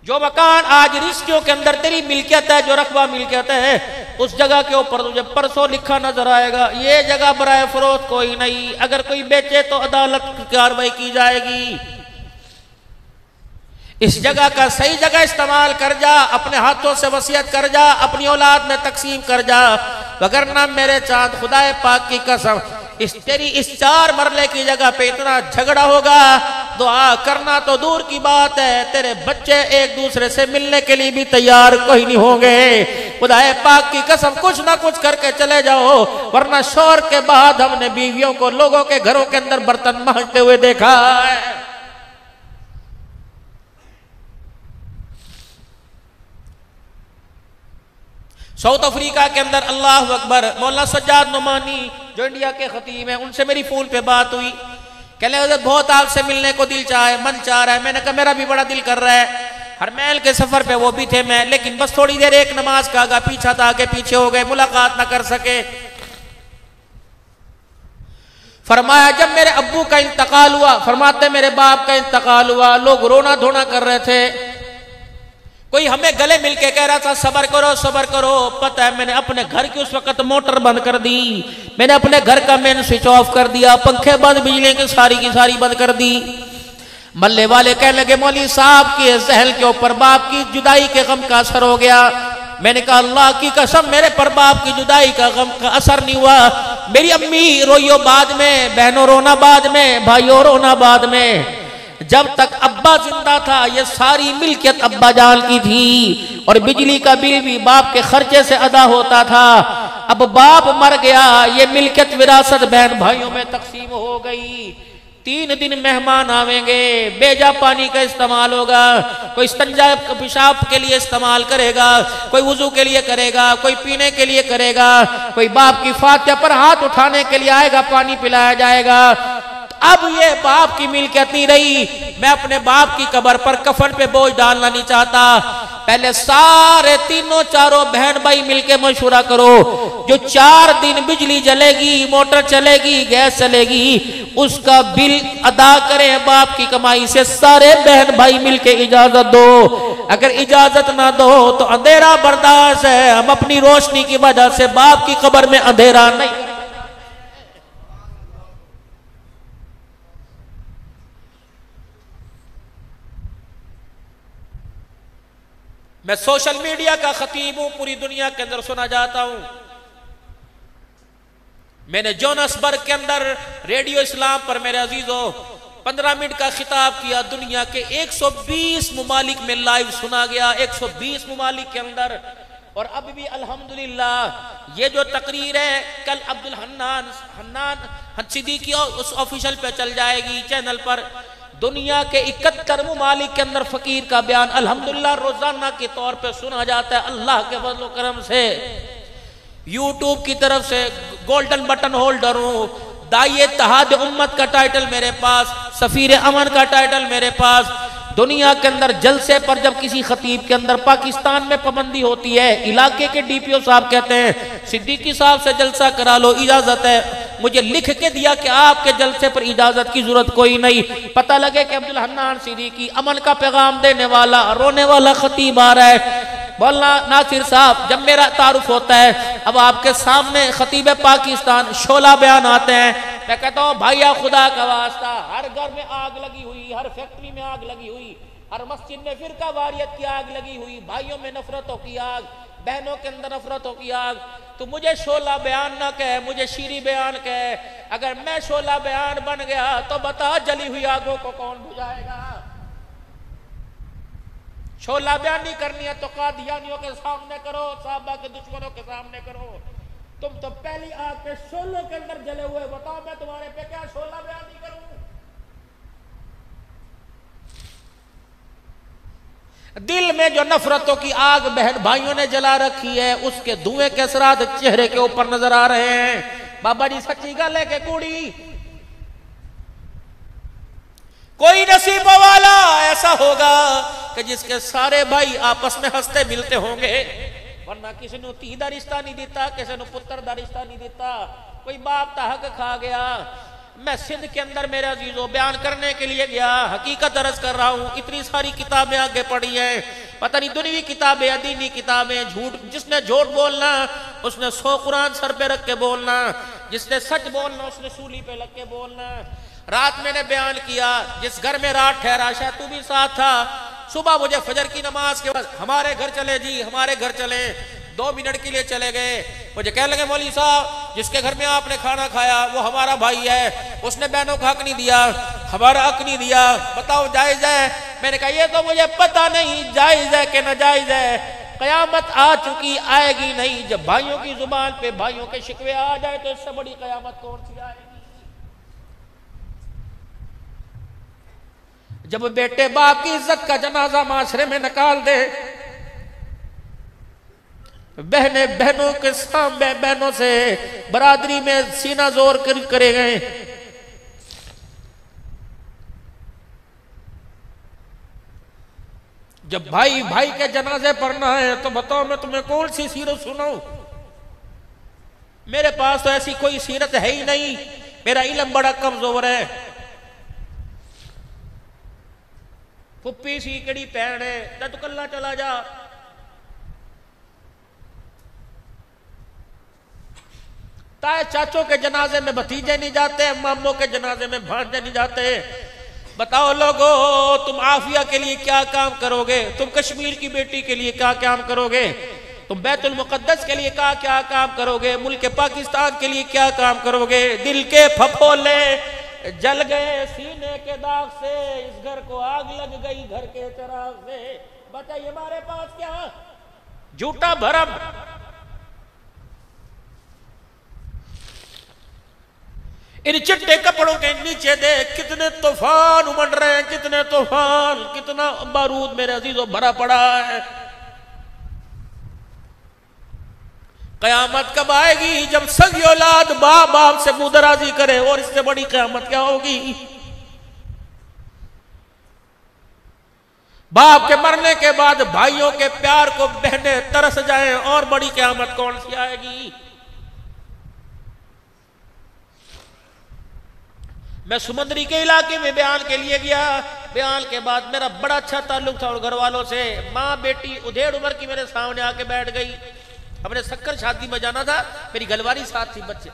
जो मकान आज रिश्तियों के अंदर तेरी मिल्कियत है, जो रकबा मिल्कियत है, उस जगह के ऊपर तुझे परसों लिखा नजर आएगा, ये जगह बराए फरोख्त कोई नहीं, अगर कोई बेचे तो अदालत की कार्रवाई की जाएगी। इस जगह का सही जगह इस्तेमाल कर जा, अपने हाथों से वसीयत कर जा, अपनी औलाद में तकसीम कर जा, वगरना मेरे चांद खुदाए पाक की कसम तेरी इस 4 मरले की जगह पे इतना झगड़ा होगा, दुआ करना तो दूर की बात है, तेरे बच्चे एक दूसरे से मिलने के लिए भी तैयार कोई नहीं होंगे। खुदाए पाक की कसम कुछ ना कुछ करके चले जाओ, वरना शौहर के बाद हमने बीवियों को लोगों के घरों के अंदर बर्तन मांजते हुए देखा है। साउथ अफ्रीका के अंदर अल्लाह अकबर मौलाना सज्जाद नुमानी जो इंडिया के खतीब हैं, उनसे मेरी फोन पे बात हुई, कहने लगे बहुत आपसे मिलने को दिल चाह है, मन चाह रहा है। मैंने कहा मेरा भी बड़ा दिल कर रहा है। हरमैल के सफर पे वो भी थे मैं, लेकिन बस थोड़ी देर एक नमाज का आगा पीछा था, आगे पीछे हो गए, मुलाकात ना कर सके। फरमाया जब मेरे अब्बू का इंतकाल हुआ, फरमाते मेरे बाप का इंतकाल हुआ, लोग रोना धोना कर रहे थे, कोई हमें गले मिलके कह रहा था सबर करो सबर करो। पता है मैंने अपने घर की उस वक्त मोटर बंद कर दी, मैंने अपने घर का मेन स्विच ऑफ कर दिया, पंखे बंद, बिजली की सारी बंद कर दी। मल्ले वाले कहने लगे मौली साहब के जहल के ऊपर बाप की जुदाई के गम का असर हो गया। मैंने कहा अल्लाह की कसम मेरे पर बाप की जुदाई का गम का असर नहीं हुआ। मेरी अम्मी रोइयो बाद में, बहनों रोना बाद में, भाइयों रोना बाद में। जब तक अब्बा जिंदा था ये सारी मिल्कियत अब्बा जान की थी और बिजली का बिल भी बाप के खर्चे से अदा होता था। अब बाप मर गया, ये मिल्कियत विरासत बहन भाइयों में तकसीम हो गई। 3 दिन मेहमान आवेंगे, बेजा पानी का इस्तेमाल होगा, कोई इस्तिंजा पेशाब के लिए इस्तेमाल करेगा, कोई वुजू के लिए करेगा, कोई पीने के लिए करेगा, कोई बाप की फातिहा पर हाथ उठाने के लिए आएगा, पानी पिलाया जाएगा। अब ये बाप की मिल्कियत नहीं रही, मैं अपने बाप की कब्र पर कफन पे बोझ डालना नहीं चाहता। पहले सारे तीनों चारों बहन भाई मिलके मशवरा करो, जो 4 दिन बिजली जलेगी, मोटर चलेगी, गैस चलेगी, उसका बिल अदा करें बाप की कमाई से। सारे बहन भाई मिलके इजाजत दो। अगर इजाजत ना दो तो अंधेरा बर्दाश्त है, हम अपनी रोशनी की वजह से बाप की कब्र में अंधेरा नहीं। मैं सोशल मीडिया का खतीब हूं, पूरी दुनिया के अंदर सुना जाता हूं। मैंने जोनासबर्ग के अंदर रेडियो इस्लाम पर मेरे अजीजों 15 मिनट का खिताब किया। दुनिया के 120 ममालिक में लाइव सुना गया, 120 ममालिक के अंदर। और अब भी अल्हम्दुलिल्लाह ये जो तकरीर है कल अब्दुल हन्नान सिद्दीकी उस ऑफिशियल पे चल जाएगी चैनल पर। दुनिया के 71 ममालिक के अंदर फकीर का बयान अल्हम्दुलिल्लाह रोजाना के तौर पे सुना जाता है। अल्लाह के फजल करम से यूट्यूब की तरफ से गोल्डन बटन होल्डर हूं। दाई इत्तेहाद उम्मत का टाइटल मेरे पास, सफीर अमन का टाइटल मेरे पास। दुनिया के अंदर जलसे पर जब किसी खतीब के अंदर पाकिस्तान में पाबंदी होती है, इलाके के डीपीओ साहब कहते हैं सिद्दीकी साहब से जलसा करा लो, इजाजत है। मुझे लिख के दिया कि आपके जलसे पर इजाजत की जरूरत कोई नहीं। पता लगे कि अब्दुल हन्नान सिद्दीकी अमन का पैगाम देने वाला, रोने वाला खतीब आ रहा है। बोलना नासिर साहब, जब मेरा तारुफ होता है, अब आपके सामने खतीब पाकिस्तान शोला बयान आते हैं, मैं कहता हूँ भाइया खुदा का वास्ता, हर घर में आग लगी हुई, हर फैक्ट्री में आग लगी हुई, हर मस्जिद में फिरका वारियत की आग लगी हुई, भाइयों में नफरतों की आग, बहनों के अंदर नफरतों की आग। तो मुझे शोला बयान ना कहे, मुझे शीरी बयान कहे। अगर मैं शोला बयान बन गया तो बता जली हुई आगों को कौन बुझाएगा? शोला बयानी करनी है तो कादियानियों के सामने करो, साहबा के दुश्मनों के सामने करो। तुम तो पहली आग के शोलों के अंदर जले हुए, बताओ मैं तुम्हारे पे क्या शोला बयानी करूं? दिल में जो नफरतों की आग बहन भाइयों ने जला रखी है, उसके धुएं के असरात चेहरे के ऊपर नजर आ रहे हैं। बाबा जी सच्ची गल है कि कुड़ी कोई नसीबों वाला ऐसा होगा कि जिसके सारे भाई आपस में हंसते मिलते होंगे, वरना किसी ने धी दा रिश्ता नहीं दिता, किसी ने पुत्र दा रिश्ता नहीं दिता, कोई बाप दा हक खा गया। मैं सिंध के अंदर मेरे अजीजों बयान करने के लिए गया, हकीकत दर्ज कर रहा हूँ। इतनी सारी किताबें आगे पढ़ी हैं, पता नहीं दुनियावी किताबें, दीनी किताबें। झूठ, जिसने झूठ बोलना उसने 100 कुरान सर पे रख के बोलना, जिसने सच बोलना उसने सूली पे लग के बोलना। रात मैंने बयान किया, जिस घर में रात ठहरा, शायद तू भी साथ था, सुबह मुझे फजर की नमाज के बाद हमारे घर चले जी, हमारे घर चले। 2 मिनट के लिए चले गए, मुझे कहने लगे मौलवी साहब जिसके घर में आपने खाना खाया वो हमारा भाई है, उसने बहनों का हक नहीं दिया, हमारा हक नहीं दिया, बताओ जायज है? मैंने कहा ये तो मुझे पता नहीं जायज है कि नाजायज है। कयामत आ चुकी, आएगी नहीं। जब भाइयों की जुबान पे भाइयों के शिकवे आ जाए तो इससे बड़ी कयामत कौन सी आएगी? जब बेटे बाप की इज्जत का जनाजा माशरे में निकाल दे, बहने बहनों के सामने बहनों से बरादरी में सीना जोर करे गए, जब भाई भाई के जनाजे पढ़ना है तो बताओ मैं तुम्हें कौन सी सीरत सुनाऊं? मेरे पास तो ऐसी कोई सीरत है ही नहीं, मेरा इल्म बड़ा कमजोर है। फुप्पी सी कड़ी भैन है, तू कल्ला चला जा। ताए चाचों के जनाजे में भतीजे नहीं जाते, मामों के जनाजे में भांजे नहीं जाते। बताओ लोगो, तुम आफिया के लिए क्या काम करोगे? तुम कश्मीर की बेटी के लिए क्या काम करोगे? तुम बैतुल मुकद्दस के लिए क्या काम करोगे? मुल्क पाकिस्तान के लिए क्या काम करोगे? दिल के फफोले जल गए सीने के दाग से, इस घर को आग लग गई घर के चिराग से। बताइए हमारे पास क्या? झूठा भरम। इन चिट्टे कपड़ों के नीचे देख कितने तूफान उमड़ रहे हैं, कितने तूफान, कितना बारूद मेरे अजीजों भरा पड़ा है। क़यामत कब आएगी? जब सगी औलाद बाप बाप से मुंह दराजी करे, और इससे बड़ी क़यामत क्या होगी? बाप के मरने के बाद भाइयों के प्यार को बहनें तरस जाएं, और बड़ी क़यामत कौन सी आएगी? मैं समुद्री के इलाके में बयान के लिए गया। बयान के बाद मेरा बड़ा अच्छा ताल्लुक था और घर वालों से। माँ बेटी उधेड़ उम्र की मेरे सामने आके बैठ गई। अपने शक्कर शादी में जाना था, मेरी गलवारी साथ थी, बच्चे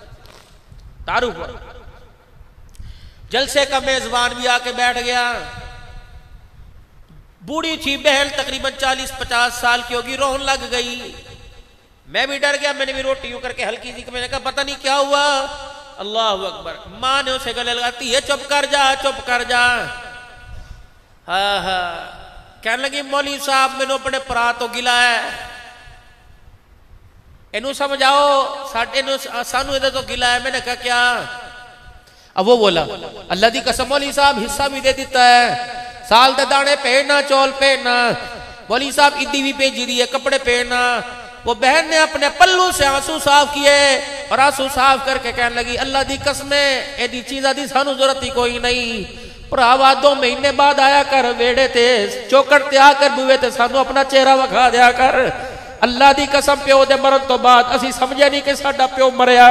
तारुफ पर। जलसे का मेजबान भी आके बैठ गया। बूढ़ी थी बहन, तकरीबन 40-50 साल की होगी, रोन लग गई। मैं भी डर गया। मैंने भी रोटी यूं करके हल्की सी, मैंने कहा पता नहीं क्या हुआ। अल्लाह अकबर। माँ ने उसे गले लगाती है, चुप कर जा, चुप कर जा। हाँ, कहने लगी मौली साहब मैंने अपने परा तो गिला है, इनू समझाओ, सानू इधर तो गिला है। मैंने कहा क्या? अब वो बोला अल्लाह दी कसम मौली साहब हिस्सा भी दे देता है, साल दे दाने पहनना, चौल पहनना, मौली साहब ईदी भी भेजी दी है, कपड़े पहनना। वो बहन ने अपने पल्लू से आंसू साफ किए और आंसू साफ करके कहने लगी अल्लाह दी कसमें एदी चीज़ा दी सानू जरूरत ही कोई नहीं। भरावा 2 महीने बाद आया कर, वेड़े ते चौकट ते आकर बुए ते सानू अपना चेहरा विखा दिया कर। अल्लाह दी कसम प्यो दे मरन तो बाद असी समझे नहीं कि साडा प्यो मरिया,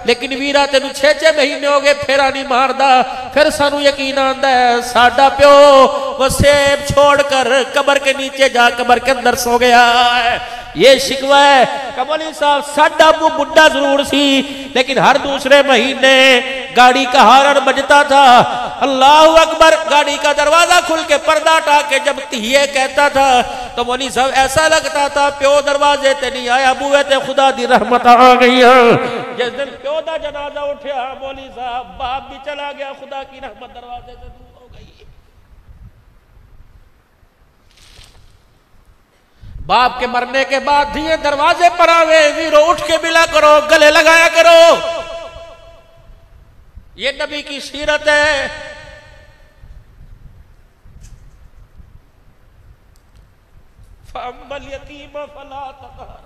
लेकिन वीरा तेनू 6-6 महीने हो गए फेरा नहीं मारदा। फिर सानू यकीन आंदा है साडा प्यो वो सेब छोड़कर कब्र के नीचे जा कब्र के अंदर सो गया है। ये शिकवा है कमली साहब, साडा मुंह बुढ़ा जरूर सी, लेकिन हर दूसरे महीने गाड़ी का हॉर्न बजता था। अल्लाह अकबर। गाड़ी का दरवाजा खुल के पर्दा हटा के जब ये कहता था तो मौली साहब ऐसा लगता था प्यो दरवाजे ते नहीं आया, बुए ते खुदा दी रहमत आ गई। जिस दिन प्यो दा जनाजा उठा मौली साहब बाप भी चला गया, खुदा की रहमत दरवाजे से दूर हो गई। बाप के मरने के बाद दिए दरवाजे पर आवे, वीरो उठ के मिला करो, गले लगाया करो। ये नबी की सीरत है। फअम्मल यतीम फला तक़हर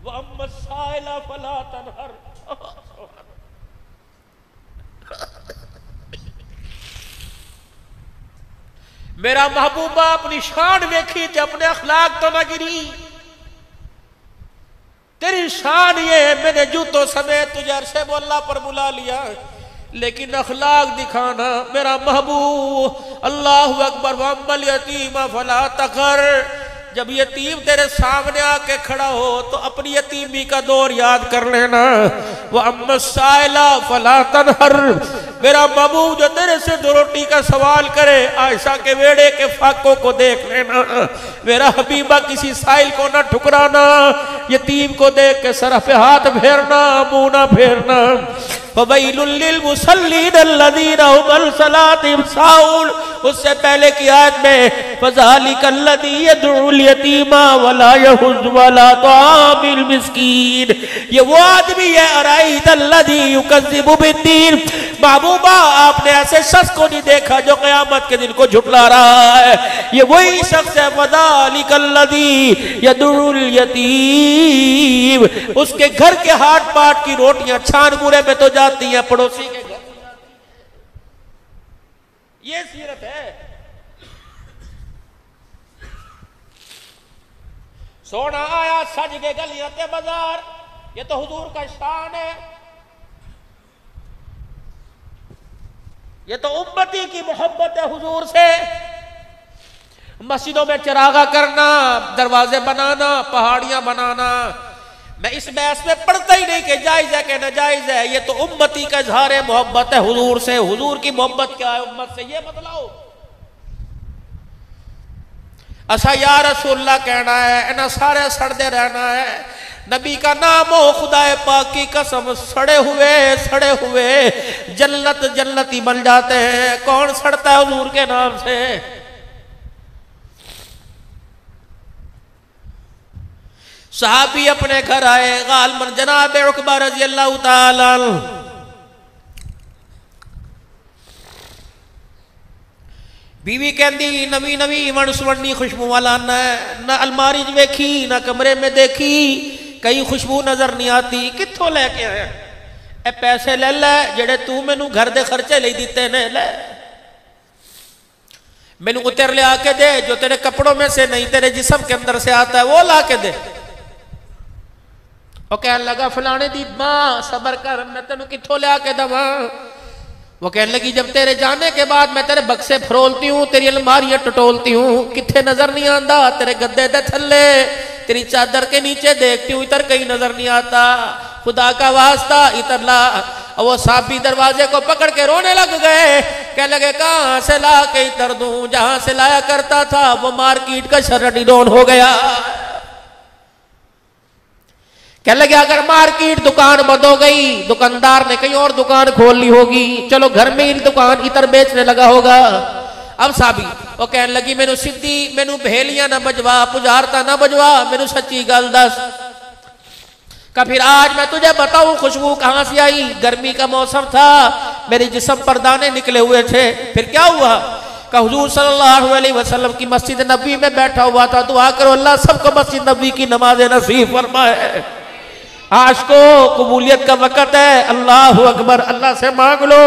वअम्मस साइला फला तनहर। मेरा महबूबा अपनी शान देखी थी, अपने अखलाक तो न गिरी। तेरी शान ये मैंने जूतों समेत तुझे अरशे मोल्ला पर बुला लिया, लेकिन अखलाक दिखाना मेरा महबूब। अल्लाहु अकबर। वअम्मल यतीम फला तक़हर। जब यतीम तेरे सामने आके खड़ा हो तो अपनी यतीमी का दौर याद कर लेना। वअम्मस साइला फला तनहर। मेरा महबूब जो तेरे से 2 रोटी का सवाल करे, आयशा के वेड़े के फाकों को देख लेना। मेरा हबीबा किसी साइल को ना ठुकराना, यतीम को देख के सर पे हाथ फेरना, मुंह ना फेरना। फवैलुल लिल मुसल्लीन अल्लज़ीना हुम अन सलातिहिम साहून। उससे पहले की आयत में फज़ालिकल लज़ी यदउल यतीमा वला यहुज़्ज़ु वला तुआमिल मिस्कीन। ये वो आदमी है अराइतल लज़ी युकज़्ज़िबु बिद्दीन। महबूबा आपने ऐसे शख्स को नहीं देखा जो क़यामत के दिन को झुठला रहा है। ये वही शख्स है फज़ालिकल लज़ी यदउल यतीम। उसके घर के हाट पाट की रोटियां छानगुरे में तो जाती हैं, पड़ोसी के घर। ये सीरत है। सोना आया सज के गलियां ते बाजार, ये तो हुजूर का शान है। ये तो उम्मती की मोहब्बत है हुजूर से। मस्जिदों में चिरागा करना, दरवाजे बनाना, पहाड़ियां बनाना, मैं इस बहस में पढ़ता ही नहीं कि जायज है कि नाजायज है। ये तो उम्मती का इजहार है, मोहब्बत है हुजूर से। हुजूर की मोहब्बत क्या है उम्मत से, ये बतलाओ। अच्छा या रसूलल्लाह कहना है, इन्हें सारे सड़ते रहना है। नबी का नाम हो, खुदाए पाक की कसम, सड़े हुए जन्नती बन जाते हैं। कौन सड़ता है हुजूर के नाम से? सहाबी अपने घर आए, गालमन जनाब उकबा रज़ी अल्लाह तआला बीवी कहती नवी नवी मन सुवरनी खुशबू वाला न अलमारी च वेखी, न कमरे में देखी। कई खुशबू नजर नहीं आती, कित्थों लैके आया? ए पैसे ले लै जेड़े तू मैनू घर दे खर्चे ले दिते ने, ले मैनू उतर ले आके दे, जो तेरे कपड़ों में से नहीं तेरे जिस्म के अंदर से आता है वो ला के दे। वो कहने लगा फलाने दी मां सबर कर, मैं तेनू कित्थों ले आके दवा? वो कहने लगी जब तेरे जाने के बाद मैं तेरे बक्से फरोलती हूँ, तेरी अलमारियां टटोलती हूँ, कित्थे नजर नहीं आता, तेरे गद्दे दे थल्ले, तेरी चादर के नीचे देखती हूँ, इधर कहीं नजर नहीं आता, खुदा का वास्ता इधर ला। और वो साहबी दरवाजे को पकड़ के रोने लग गए, कह लगे कहां से ला के इधर दूं, जहां से लाया करता था वो मार्केट का शरडीडोन हो गया। कह लगे अगर मार्केट दुकान बंद हो गई, दुकानदार ने कहीं और दुकान खोल ली होगी, चलो घर में ही दुकान इतर बेचने लगा होगा। अब साबी वो कहने लगी मैनू सिद्धि, मैनू भेलियां ना बजवा, पुजारता ना बजवा, मैनू सच्ची गल दस। का फिर आज मैं तुझे बताऊं खुशबू कहां से आई? गर्मी का मौसम था, मेरे जिस्म पर दाने निकले हुए थे। फिर क्या हुआ? का हुजूर सल्लल्लाहु अलैहि वसल्लम की मस्जिद नबी में बैठा हुआ था, दुआ करो अल्लाह सबको मस्जिद नबी की नमाज नसीब फरमाए। आज को कबूलियत का वक़्त है, अल्लाह अकबर, अल्लाह से मांग लो,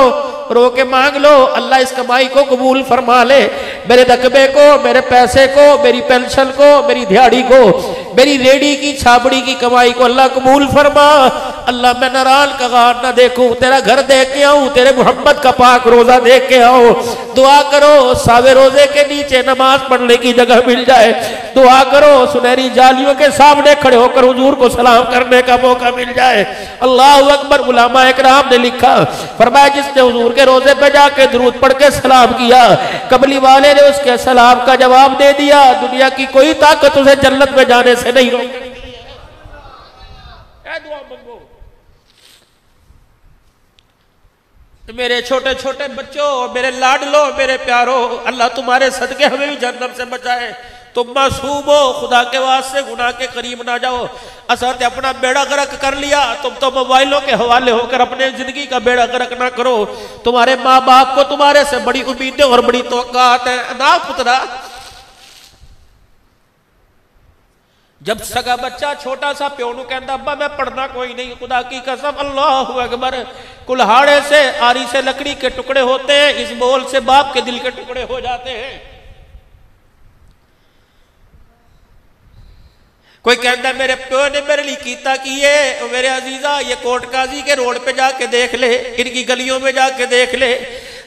रो के मांग लो, अल्लाह इस कमाई को कबूल फरमा ले, मेरे रकबे को, मेरे पैसे को, मेरी पेंशन को, मेरी दिहाड़ी को, मेरी रेडी की छाबड़ी की कमाई को अल्लाह कबूल फरमा। अल्लाह मैं नाराज कगार ना देखूं, तेरा घर देख के आऊं, तेरे मोहम्मद का पाक रोजा देख के आऊं। दुआ करो सावे रोजे के नीचे नमाज पढ़ने की जगह मिल जाए, दुआ करो सुनहरी जालियों के सामने खड़े होकर हुजूर को सलाम करने का मौका मिल जाए। अल्लाह अकबर। उलमा इकराम ने लिखा, फरमाया जिसने हुजूर के रोजे पे जाके दुरूद पढ़ के सलाम किया, कबली वाले ने उसके सलाम का जवाब दे दिया, दुनिया की कोई ताकत उसे जन्नत में जाने से नहीं रोकेगी। दुआ मंगो। मेरे छोटे छोटे बच्चों, मेरे लाडलो, मेरे प्यारो, अल्लाह तुम्हारे सदके हमें भी जहन्नम से बचाए। तुम मासूम हो, खुदा के वास्ते गुनाह के करीब ना जाओ। असर अपना बेड़ा गर्क कर लिया, तुम तो मोबाइलों के हवाले होकर अपने जिंदगी का बेड़ा गर्क ना करो। तुम्हारे माँ बाप को तुम्हारे से बड़ी उम्मीदें और बड़ी तवक्कात है ना पुत्रा। जब सगा बच्चा छोटा सा प्यो नूं कहंदा अब्बा मैं पढ़ना कोई नहीं, खुदा की कसम अल्लाहु अकबर, कुल्हाड़े से आरी से लकड़ी के टुकड़े होते हैं, इस बोल से बाप के दिल के टुकड़े हो जाते हैं। कोई कहता मेरे प्यो ने मेरे लिए कीता की है, मेरे अजीजा ये कोट काजी के रोड पे जाके देख ले, इनकी गलियों में जाके देख ले,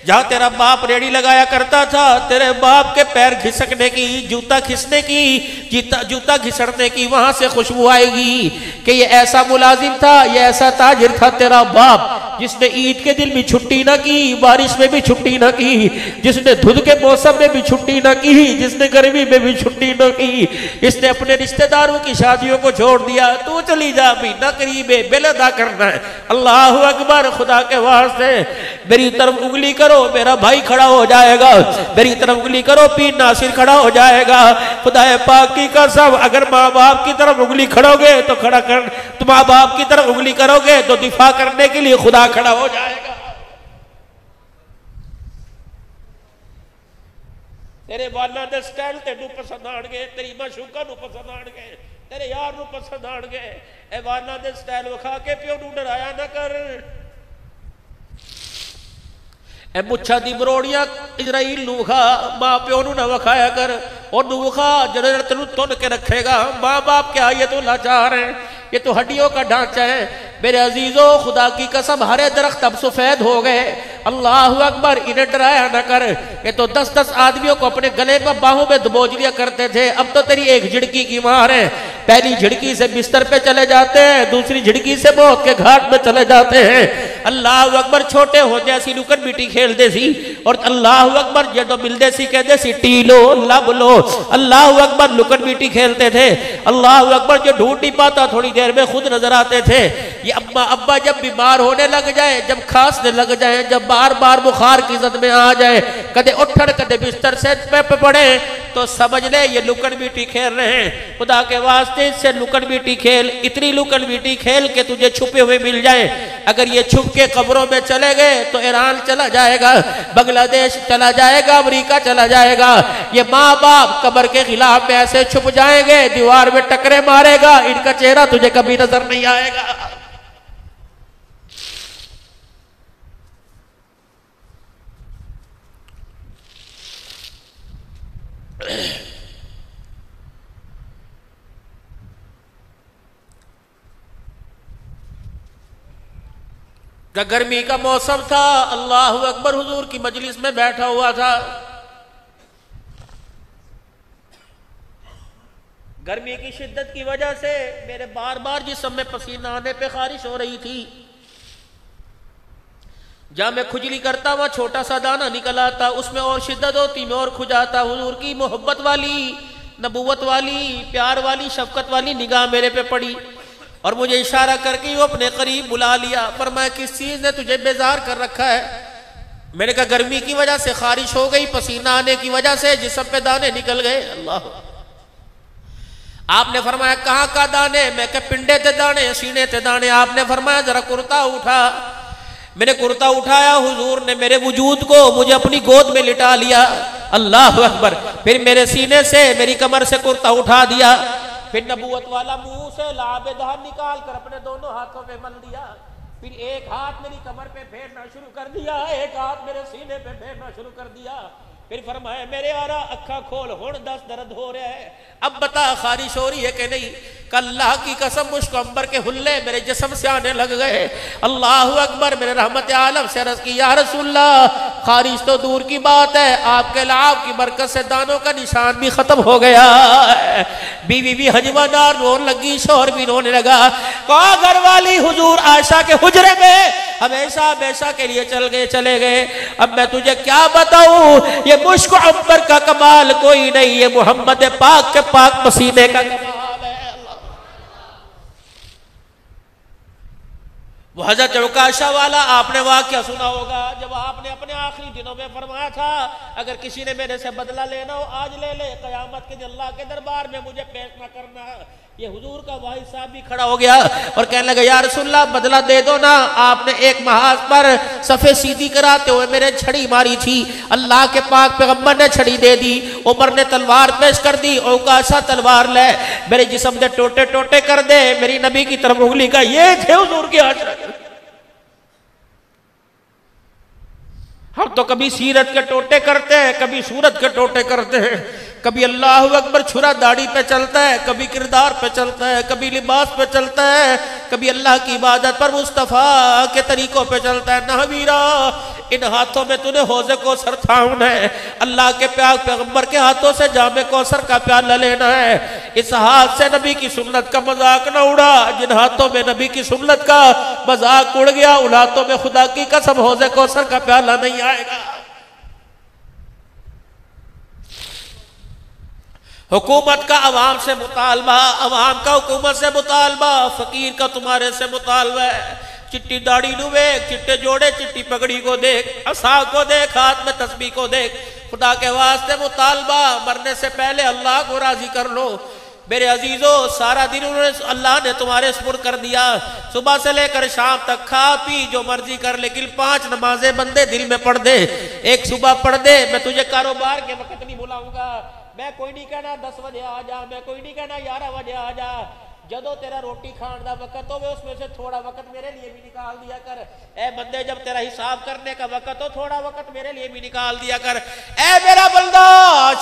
जहां तेरा बाप रेडी लगाया करता था, तेरे बाप के पैर घिसकने की, जूता खिसने की, जूता घिसड़ने की, वहां से खुशबू आएगी कि ये ऐसा मुलाजिम था, ये ऐसा ताजिर था तेरा बाप, जिसने ईद के दिन भी छुट्टी ना की, बारिश में भी छुट्टी ना की, जिसने धुंध के मौसम में भी छुट्टी ना की, जिसने गर्मी में भी छुट्टी ना की, इसने अपने रिश्तेदारों की शादियों को छोड़ दिया। तू चली जा, महीना करीब है, बिल अदा करना है। अल्लाह अकबर। खुदा के वास्ते मेरी तरफ उंगली करो, मेरा भाई खड़ा हो जाएगा, मेरी तरफ उंगली करो, पीर नासिर खड़ा हो जाएगा। खुदा पाक की कसम, अगर माँ बाप की तरफ उंगली खड़ोगे तो खड़ा कर, तो माँ बाप की तरफ उंगली करोगे तो दिफा करने के लिए खुदा खड़ा हो जाएगा। तेरे वाला दे स्टाइल तेनू पसंद आने, तेरी माशूका नू पसंद आने, तेरे यार नू पसंद आने। ए वाला दे स्टाइल विखा के प्यो नू डराया ना कर। ए मुच्छा दी बरोड़ियां इजराइल नू विखा, मां प्यो नू ना विखाया कर। ओनू विखा जदों तेनू तुन के रखेगा। माँ बाप क्या ये तो लाचार है, ये तो हड्डियों का ढांचा है। मेरे अजीजों, खुदा की कसम हरे दरख्त अब सफेद हो गए। अल्लाह अकबर। इन्हें डराया न कर, ये तो 10-10 आदमियों को अपने गले पर बाहों में दबोच लिया करते थे, अब तो तेरी एक झिड़की की मार है। पहली झिड़की से बिस्तर पे चले जाते हैं, दूसरी झिड़की से मौत के घाट में चले जाते हैं। अल्लाह अकबर। छोटे होते असी लुकन मिट्टी खेलते सी, और अल्लाह अकबर जो मिलते सी कहते सी टी लो लब लो। अल्लाह अकबर। लुकन मिट्टी खेलते थे। अल्लाह अकबर। जो ढूंढ नहीं पाता थोड़ी देर में खुद नजर आते थे। ये अब्बा जब बीमार होने लग जाए, जब खांसने लग जाए, जब बार बार बुखार की जद में आ जाए, कदे उठड़ कदे बिस्तर से पे पड़े, तो समझ ले ये लुकन बीटी खेल रहे हैं। खुदा के वास्ते से लुकन बीटी खेल, इतनी लुकन बीटी खेल के तुझे छुपे हुए मिल जाए। अगर ये छुप छुप के कब्रों में चले गए तो ईरान चला जाएगा, बांग्लादेश चला जाएगा, अमेरिका चला जाएगा। ये माँ बाप कब्र के खिलाफ में ऐसे छुप जाएंगे, दीवार में टकरे मारेगा, इनका चेहरा तुझे कभी नजर नहीं आएगा। गर्मी का मौसम था, अल्लाह अकबर, हुजूर की मजलिस में बैठा हुआ था। गर्मी की शिद्दत की वजह से मेरे बार बार जिस्म में पसीना आने पे खारिश हो रही थी। जहां मैं खुजली करता वहां छोटा सा दाना निकल आता, उसमें और शिद्दत होती, मैं और खुजाता। हुजूर की मोहब्बत वाली, नबूवत वाली, प्यार वाली, शफकत वाली निगाह मेरे पे पड़ी और मुझे इशारा करके वो अपने करीब बुला लिया। पर मैं किस चीज ने तुझे बेजार कर रखा है? मैंने कहा गर्मी की वजह से खारिश हो गई, पसीना आने की वजह से जिस्म पे दाने निकल गए। अल्लाह। आपने फरमाया कहाँ का दाने? मैं कहा पिंडे थे दाने, सीने थे दाने। आपने फरमाया जरा कुर्ता उठा। मैंने कुर्ता उठाया, हुजूर ने मेरे वजूद को मुझे अपनी गोद में लिटा लिया। अल्लाह अकबर। फिर मेरे सीने से, मेरी कमर से कुर्ता उठा दिया। फिर नबूवत वाला मुंह से लाबे दहन निकाल कर अपने दोनों हाथों में मल दिया। फिर एक हाथ मेरी कमर पे फेरना शुरू कर दिया, एक हाथ मेरे सीने पे फेरना शुरू कर दिया। फिर फरमाया मेरे आरा अखा खोल, हुण दस दर्द हो रहा है, अब बता खारिश हो रही है कि नहीं? अल्लाह की कसम मुश्क अंबर के हुल्ले मेरे जिस्म से आने लग गए। अल्लाह अकबर। मेरे रहमत आलम से अर्ज़ की या रसूलल्लाह, खारिश तो दूर की बात है, आपके लाभ की बरकत से दानों का निशान भी खत्म हो गया। बीवी भी हजमादार रोने लगी, शोहर भी रोने लगा। कहा घर वाली हुजूर आयशा के हुजरे में हमेशा हमेशा के लिए चले गए। अब मैं तुझे क्या बताऊं, ये मुश्क अंबर का कमाल कोई नहीं, ये मोहम्मद पाक के पाक पसीने का कमाल है। वो हजरत उकाशा वाला आपने वाकया सुना होगा, जब आपने अपने आखिरी दिनों में फरमाया था अगर किसी ने मेरे से बदला लेना हो आज ले ले, कयामत के दिन अल्लाह के दरबार में मुझे पेश न करना। ये हुजूर का भाई साहब भी खड़ा हो गया और कहने लगा या रसूलल्लाह बदला दे दो ना, आपने एक महाज पर सफे सीधी कराते हुए मेरे छड़ी मारी थी, अल्लाह के पाक पैगंबर ने छड़ी दे दी, उमर ने तलवार पेश कर दी, औकाशा तलवार ले मेरे जिस्म दे टोटे टोटे कर दे, मेरी नबी की तरफ उंगली का। ये थे हुजूर के आशिक। हम तो कभी सीरत के टोटे करते हैं, कभी सूरत के टोटे करते हैं, कभी अल्लाह अकबर छुरा दाढ़ी पे चलता है, कभी किरदार पे चलता है, कभी लिबास पे चलता है, कभी अल्लाह की इबादत पर मुस्तफ़ा के तरीकों पे चलता है। नहवीरा, इन हाथों में तूने हौज़े कौसर थामना है, अल्लाह के प्यार पैगंबर के हाथों से जामे कौसर का प्याला लेना है। इस हाथ से नबी की सुन्नत का मजाक न उड़ा, जिन हाथों में नबी की सुन्नत का मजाक उड़ गया उन हाथों में खुदा की कसम हौज़े कौसर का प्याला नहीं आएगा। हुकूमत का अवाम से मुतालबा, अवाम का हुकूमत से मुतालबा, फकीर का तुम्हारे से मुतालबा है। चिट्टी दाढ़ी नु देख, चिट्टे जोड़े, चिट्टी पगड़ी को देख, असा को देख, हाथ में तस्बीह को देख, खुदा के वास्ते मुतालबा, मरने से पहले अल्लाह को राजी कर लो। मेरे अजीजों, सारा दिन उन्होंने अल्लाह ने तुम्हारे सुपुर्द कर दिया, सुबह से लेकर शाम तक खा पी जो मर्जी कर, लेकिन 5 नमाजें बंदे दिल में पढ़ दे। एक सुबह पढ़ दे, मैं तुझे कारोबार के वक्त नहीं बुलाऊंगा, मैं कोई नहीं कहना 10 बजे आ जा, मैं कोई नहीं कहना 11 बजे आ जा, जदों तेरा रोटी खाने का वक्त हो उसमें से थोड़ा वक्त मेरे लिए भी निकाल दिया कर। ए बंदे, जब तेरा हिसाब करने का वक्त हो थोड़ा वक्त मेरे लिए भी निकाल दिया कर। ए मेरा बंदा,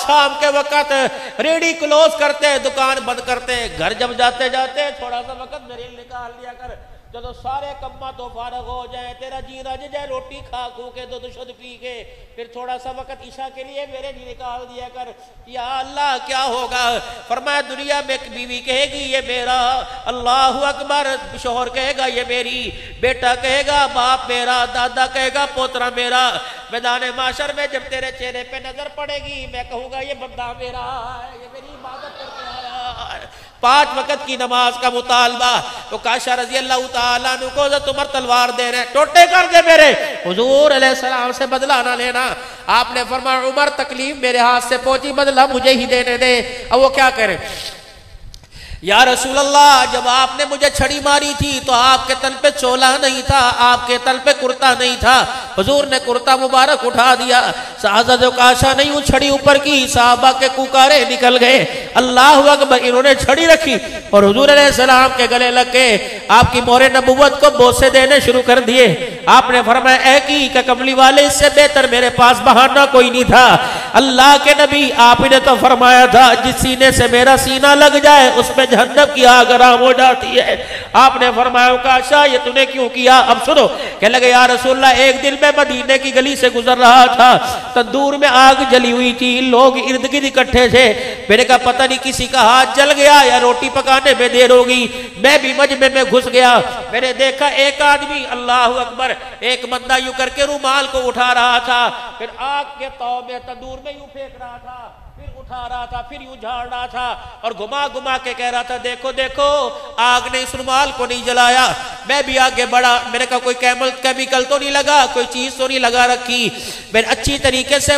शाम के वक्त रेडी क्लोज करते, दुकान बंद करते, घर जब जाते जाते थोड़ा सा वक्त मेरे लिए निकाल दिया कर। जब सारे कम्मा तो फारग हो जाए, तेरा जी रज जाए रोटी खा खू के, दूध शुद्ध पी के, फिर थोड़ा सा वक्त ईशा के लिए मेरे लिए निकाल दिया कर। या अल्लाह, क्या होगा? फरमाया दुनिया में एक बीवी कहेगी ये मेरा, अल्लाह अकबर, शोहर कहेगा ये मेरी, बेटा कहेगा बाप मेरा, दादा कहेगा पोतरा मेरा। मैदान माशर में जब तेरे चेहरे पे नजर पड़ेगी मैं कहूँगा ये बंदा मेरा, ये मेरी इबादत करके आया। 5 वक्त की नमाज का मुतालबा। तो काशा रजी अल्लाह तआला अन्हु को तुम तलवार दे रहे, टोटे कर दे मेरे, हुजूर अलैहिस्सलाम से बदला ना लेना। आपने फरमाया उमर तकलीफ मेरे हाथ से पहुंची, बदला मुझे ही देने दे। अब वो क्या करे? या रसूल अल्लाह, जब आपने मुझे छड़ी मारी थी तो आपके तन पे चोला नहीं था, आपके तन पे कुर्ता नहीं था। हुजूर ने कुर्ता मुबारक उठा दिया। साहब काशा नहीं हूँ, छड़ी ऊपर की, साहबा के कुकारे निकल गए। अल्लाह अकबर। इन्होंने छड़ी रखी और हुजूर अलैहिस्सलाम के गले लग के आपकी मोहरे नबुव्वत को बोसे देने शुरू कर दिए। आपने फरमाया, ऐ की कमली वाले, इससे बेहतर मेरे पास बहाना कोई नहीं था। अल्लाह के नबी, आपने तो फरमाया था जिस सीने से मेरा सीना लग जाए उसमें जहन्नम की आग हराम हो जाती है। आपने फरमाया, काशा ये तूने क्यों किया? अब सुनो। कह लगे, या रसूलल्लाह, एक दिन मैं मदीने की गली से गुजर रहा था, तंदूर में आग जली हुई थी, लोग इर्द गिर्द इकट्ठे थे। मैंने कहा पता नहीं किसी का हाथ जल गया या रोटी पकाने में देर होगी। मैं भी मजमे में घुस गया। मैंने देखा एक आदमी, अल्लाह अकबर, एक बंदा यूं करके रुमाल को उठा रहा था, फिर आग के तौ में तंदूर में यूं फेंक रहा था, फिर उठा रहा था, फिर यूं झाड़ रहा था और घुमा घुमा के कह रहा था, देखो देखो आग ने इस रुमाल को नहीं जलाया। मैं भी आगे बढ़ा। मैंने कहा कोई केमिकल तो नहीं लगा, कोई चीज तो नहीं लगा रखी। मैंने अच्छी तरीके से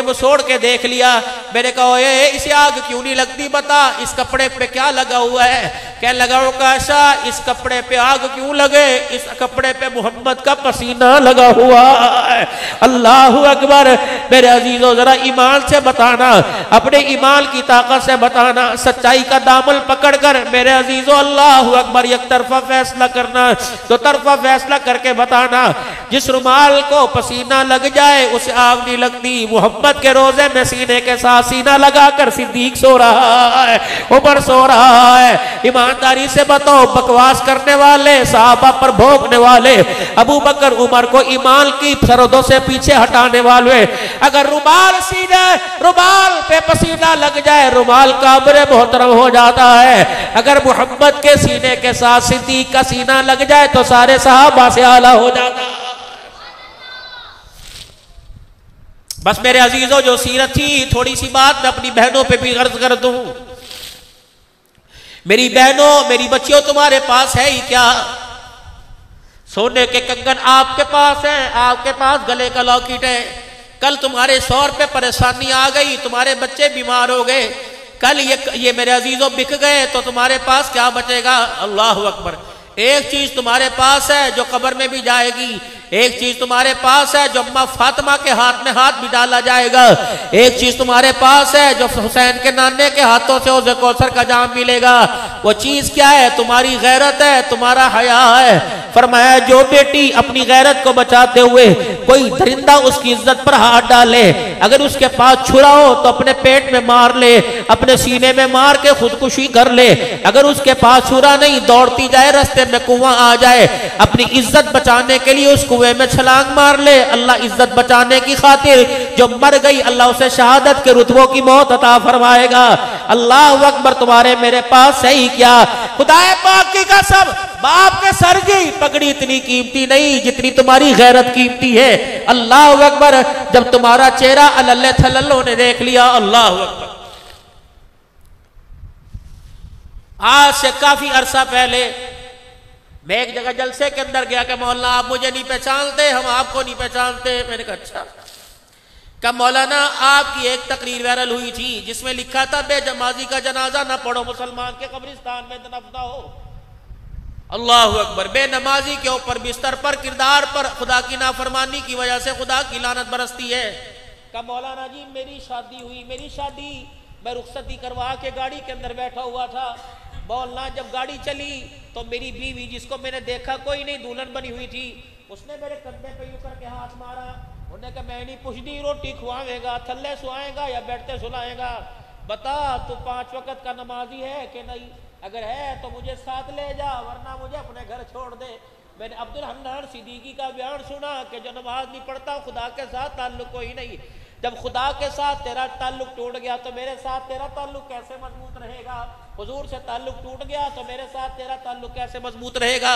मसोड़ के देख लिया। मैंने कहा इसे आग क्यों नहीं लगती, बता इस कपड़े पे क्या लगा हुआ है? क्या लगा? काशा इस कपड़े पे आग क्यों लगे? इस कपड़े पे मोहम्मद का पसीना लगा हुआ है। अल्लाह अकबर। मेरे अजीजों, जरा ईमान से बताना, अपने ईमान की ताकत से बताना, सच्चाई का दामन पकड़कर मेरे अजीजों, अल्लाह अकबर, एक तरफा फैसला करना, दो तरफा फैसला करके बताना। जिस रुमाल को पसीना लग जाए उसे आग नहीं लगती। मोहम्मद के रोजे में सीने के साथ सीना लगाकर सिद्दीक सो रहा है, उमर सो रहा है। ईमानदारी से बताओ, बकवास करने वाले, साहबा पर भोंकने वाले, अबू बकर उमर को ईमान की सरहदों से पीछे हटाने वाले, अगर रुमाल पे पसीना लग जाए, रुमाल काबरे मोहतरम हो जाता है। अगर मोहम्मद के सीने के साथ सिद्दीक का सीना लग जाए तो सारे सहाबा से आला हो जाता है। बस मेरे अजीजों, जो सीरत थी, थोड़ी सी बात मैं अपनी बहनों पे भी गर्ज कर दूं। मेरी बहनों, मेरी बच्चियों, तुम्हारे पास है ही क्या? सोने के कंगन आपके पास है, आपके पास गले का लॉकेट है। कल तुम्हारे शौहर पे परेशानी आ गई, तुम्हारे बच्चे बीमार हो गए, कल ये मेरे अजीजों बिक गए तो तुम्हारे पास क्या बचेगा? अल्लाह अकबर। एक चीज तुम्हारे पास है जो कब्र में भी जाएगी, एक चीज तुम्हारे पास है जो अम्मा फातिमा के हाथ में हाथ भी डाला जाएगा, एक चीज तुम्हारे पास है जो हुसैन के नाने के हाथों से उसे कौसर का जाम मिलेगा। वो चीज क्या है? तुम्हारी गैरत है, तुम्हारा हया है। फरमाया, जो बेटी अपनी गैरत को बचाते हुए कोई दरिंदा उसकी इज्जत पर हाथ डाले, अगर उसके पास छुरा हो तो अपने पेट में मार ले, अपने सीने में मार के खुदकुशी कर ले। अगर उसके पास छुरा नहीं, दौड़ती जाए, रास्ते में कुआं आ जाए, अपनी इज्जत बचाने के लिए उस कुएं में छलांग मार ले। अल्लाह इज्जत बचाने की खातिर जो मर गई, अल्लाह उसे शहादत के रुतबों की मौत अता फरमाएगा। अल्लाह अकबर। तुम्हारे मेरे पास सही क्या? खुदाए पाक की कसम, बाप के सर की पगड़ी इतनी कीमती नहीं जितनी तुम्हारी गैरत कीमती है। अल्लाह अकबर। जब तुम्हारा चेहरा अल्लाह थल्लो ने देख लिया, अल्लाह अकबर। आज से काफी अरसा पहले मैं एक जगह जलसे के अंदर गया कि मौलाना आप मुझे नहीं पहचानते, हम आपको नहीं पहचानते। मैंने कहा अच्छा। क्या मौलाना, आपकी एक तकरीर वायरल हुई थी जिसमें लिखा था बेजमाजी का जनाजा ना पढ़ो, मुसलमान के कब्रिस्तान में दफना हो। अल्लाह अकबर। बेनमाजी के ऊपर बिस्तर पर, किरदार पर खुदा की नाफरमानी की वजह से खुदा की लानत बरसती है। क्या मौलाना जी, मेरी शादी हुई, मेरी शादी मैं रुखसती करवा के गाड़ी के अंदर बैठा हुआ था। मौलाना जब गाड़ी चली तो मेरी बीवी, जिसको मैंने देखा कोई नहीं, दुल्हन बनी हुई थी, उसने मेरे कंधे पे यूं करके हाथ मारा। उन्होंने कहा, मैं नहीं पूछती रोटी खुआएगा, थल्ले सुआएगा या बैठते सुलाएगा? बता तू 5 वक्त का नमाजी है कि नहीं? अगर है तो मुझे साथ ले जा, वरना मुझे अपने घर छोड़ दे। मैंने अब्दुल हन्नान सिद्दीकी का बयान सुना कि जो नमाज नहीं पढ़ता खुदा के साथ ताल्लुक कोई नहीं। जब खुदा के साथ तेरा ताल्लुक टूट गया तो मेरे साथ तेरा ताल्लुक कैसे मजबूत रहेगा? हुजूर से ताल्लुक टूट गया तो मेरे साथ तेरा ताल्लुक कैसे मजबूत रहेगा?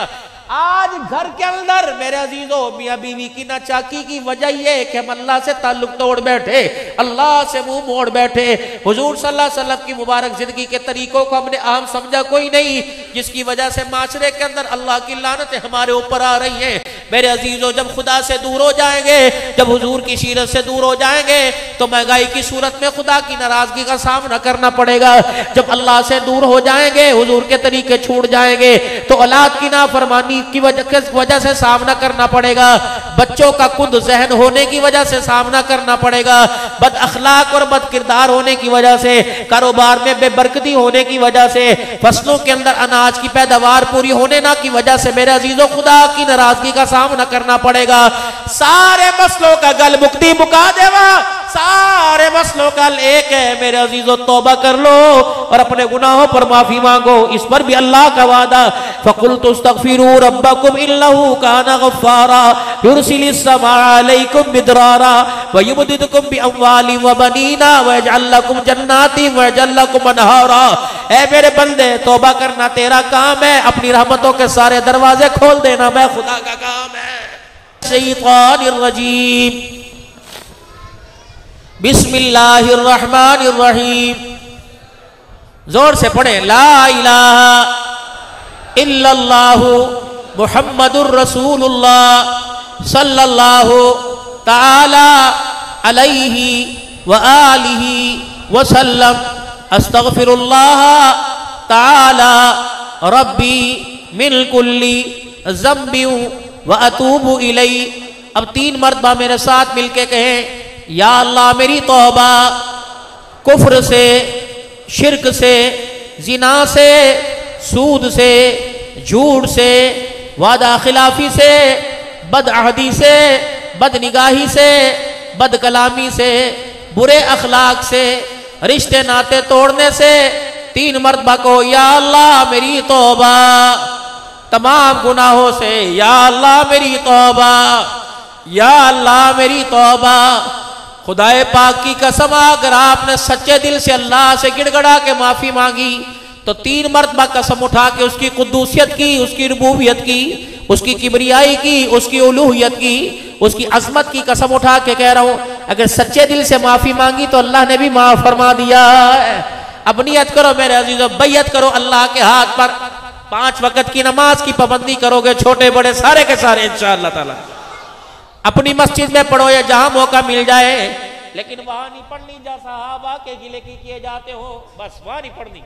आज घर के अंदर मेरे अजीजों, मियां बीवी की नाचाकी की वजह यह कि हम अल्लाह से ताल्लुक तोड़ बैठे, अल्लाह से मुंह मोड़ बैठे। हुजूर सल्लल्लाहु अलैहि वसल्लम की मुबारक जिंदगी के तरीकों को हमने आम समझा कोई नहीं, जिसकी वजह से माशरे के अंदर अल्लाह की लानतें हमारे ऊपर आ रही है। मेरे अजीजों, जब खुदा से दूर हो जाएंगे, जब हुजूर की सीरत से दूर हो जाएंगे तो महंगाई की सूरत में खुदा की नाराजगी का सामना करना पड़ेगा। जब अल्लाह से दूर हो जाएंगे, हुजूर के तरीके छूट जाएंगे, तो औलाद की नाफरमानी की वजह से सामना करना पड़ेगा, बच्चों का कुंद जहन होने की वजह से सामना करना पड़ेगा, बद अखलाक और बद किरदार होने की वजह से, कारोबार में बेबरकती होने की वजह से, फसलों के अंदर अनाज की पैदावार पूरी होने ना की वजह से मेरे अजीजों खुदा की नाराजगी का सामना करना पड़ेगा। सारे मसलों का गल मुक्ति मुका देवा, सारे मसलों का एक है मेरे अजीजों, तौबा कर लो और अपने गुनाहों पर माफी मांगो। इस पर भी अल्लाह का वादा, फकुल्तु अस्तगफिरू रब्बकुम इन्नहु काना गफ्फारा युरसिलिस समा अलैकुम मिदरारा व युमदिदकुम बि अम्वालिन व बनीना व यजअल लकुम जन्नातिन व यजअल लकुम अनहारा। ऐ मेरे बंदे, तौबा करना तेरा काम है, अपनी रहमतों के सारे दरवाजे खोल देना मैं खुदा का काम है। शैतानिर रजीम, बिस्मिल्लाहिर्रहमानिर्रहीम, जोर से पढ़े, ला इलाहा इल्लल्लाहु मुहम्मदुर रसूलुल्लाह सल्लल्लाहु ताला अलैहि व आलिहि व सल्लम, अस्तगफिरुल्लाह ताला रब्बी मिन कुल्ली ज़म्बि व अतूबु इलैहि। अब 3 मरतबा मेरे साथ मिलके कहें, या अल्लाह मेरी तौबा कुफ्र से, शिरक से, जिना से, सूद से, झूठ से, वादा खिलाफी से, बदअहदी से, बदनिगाही से, बदकलामी से, बुरे अखलाक से, रिश्ते नाते तोड़ने से 3 मरतबा को, या अल्लाह मेरी तौबा, तमाम गुनाहों से, या अल्लाह मेरी तौबा, या अल्लाह मेरी तौबा। खुदाए पाक की कसम, अगर आपने सच्चे दिल से अल्लाह से गिड़गड़ा के माफी मांगी तो 3 मरतबा कसम उठा के उसकी कुद्दूसियत की, उसकी रुबूबियत की, उसकी किबरियाई की, उसकी उलूहियत की, उसकी अजमत की कसम उठा के कह रहा हूं, अगर सच्चे दिल से माफी मांगी तो अल्लाह ने भी माफ फरमा दिया है। अब नियत करो मेरे अजीजों, बैयत करो अल्लाह के हाथ पर, 5 वक्त की नमाज की पाबंदी करोगे, छोटे बड़े सारे के सारे इंशाअल्लाह ताला। अपनी मस्जिद में पढ़ो या जहां मौका मिल जाए, लेकिन वहां नहीं पढ़नी जहाँ सहाबा के गिले की किए जाते हो, बस वहां नहीं पढ़नी।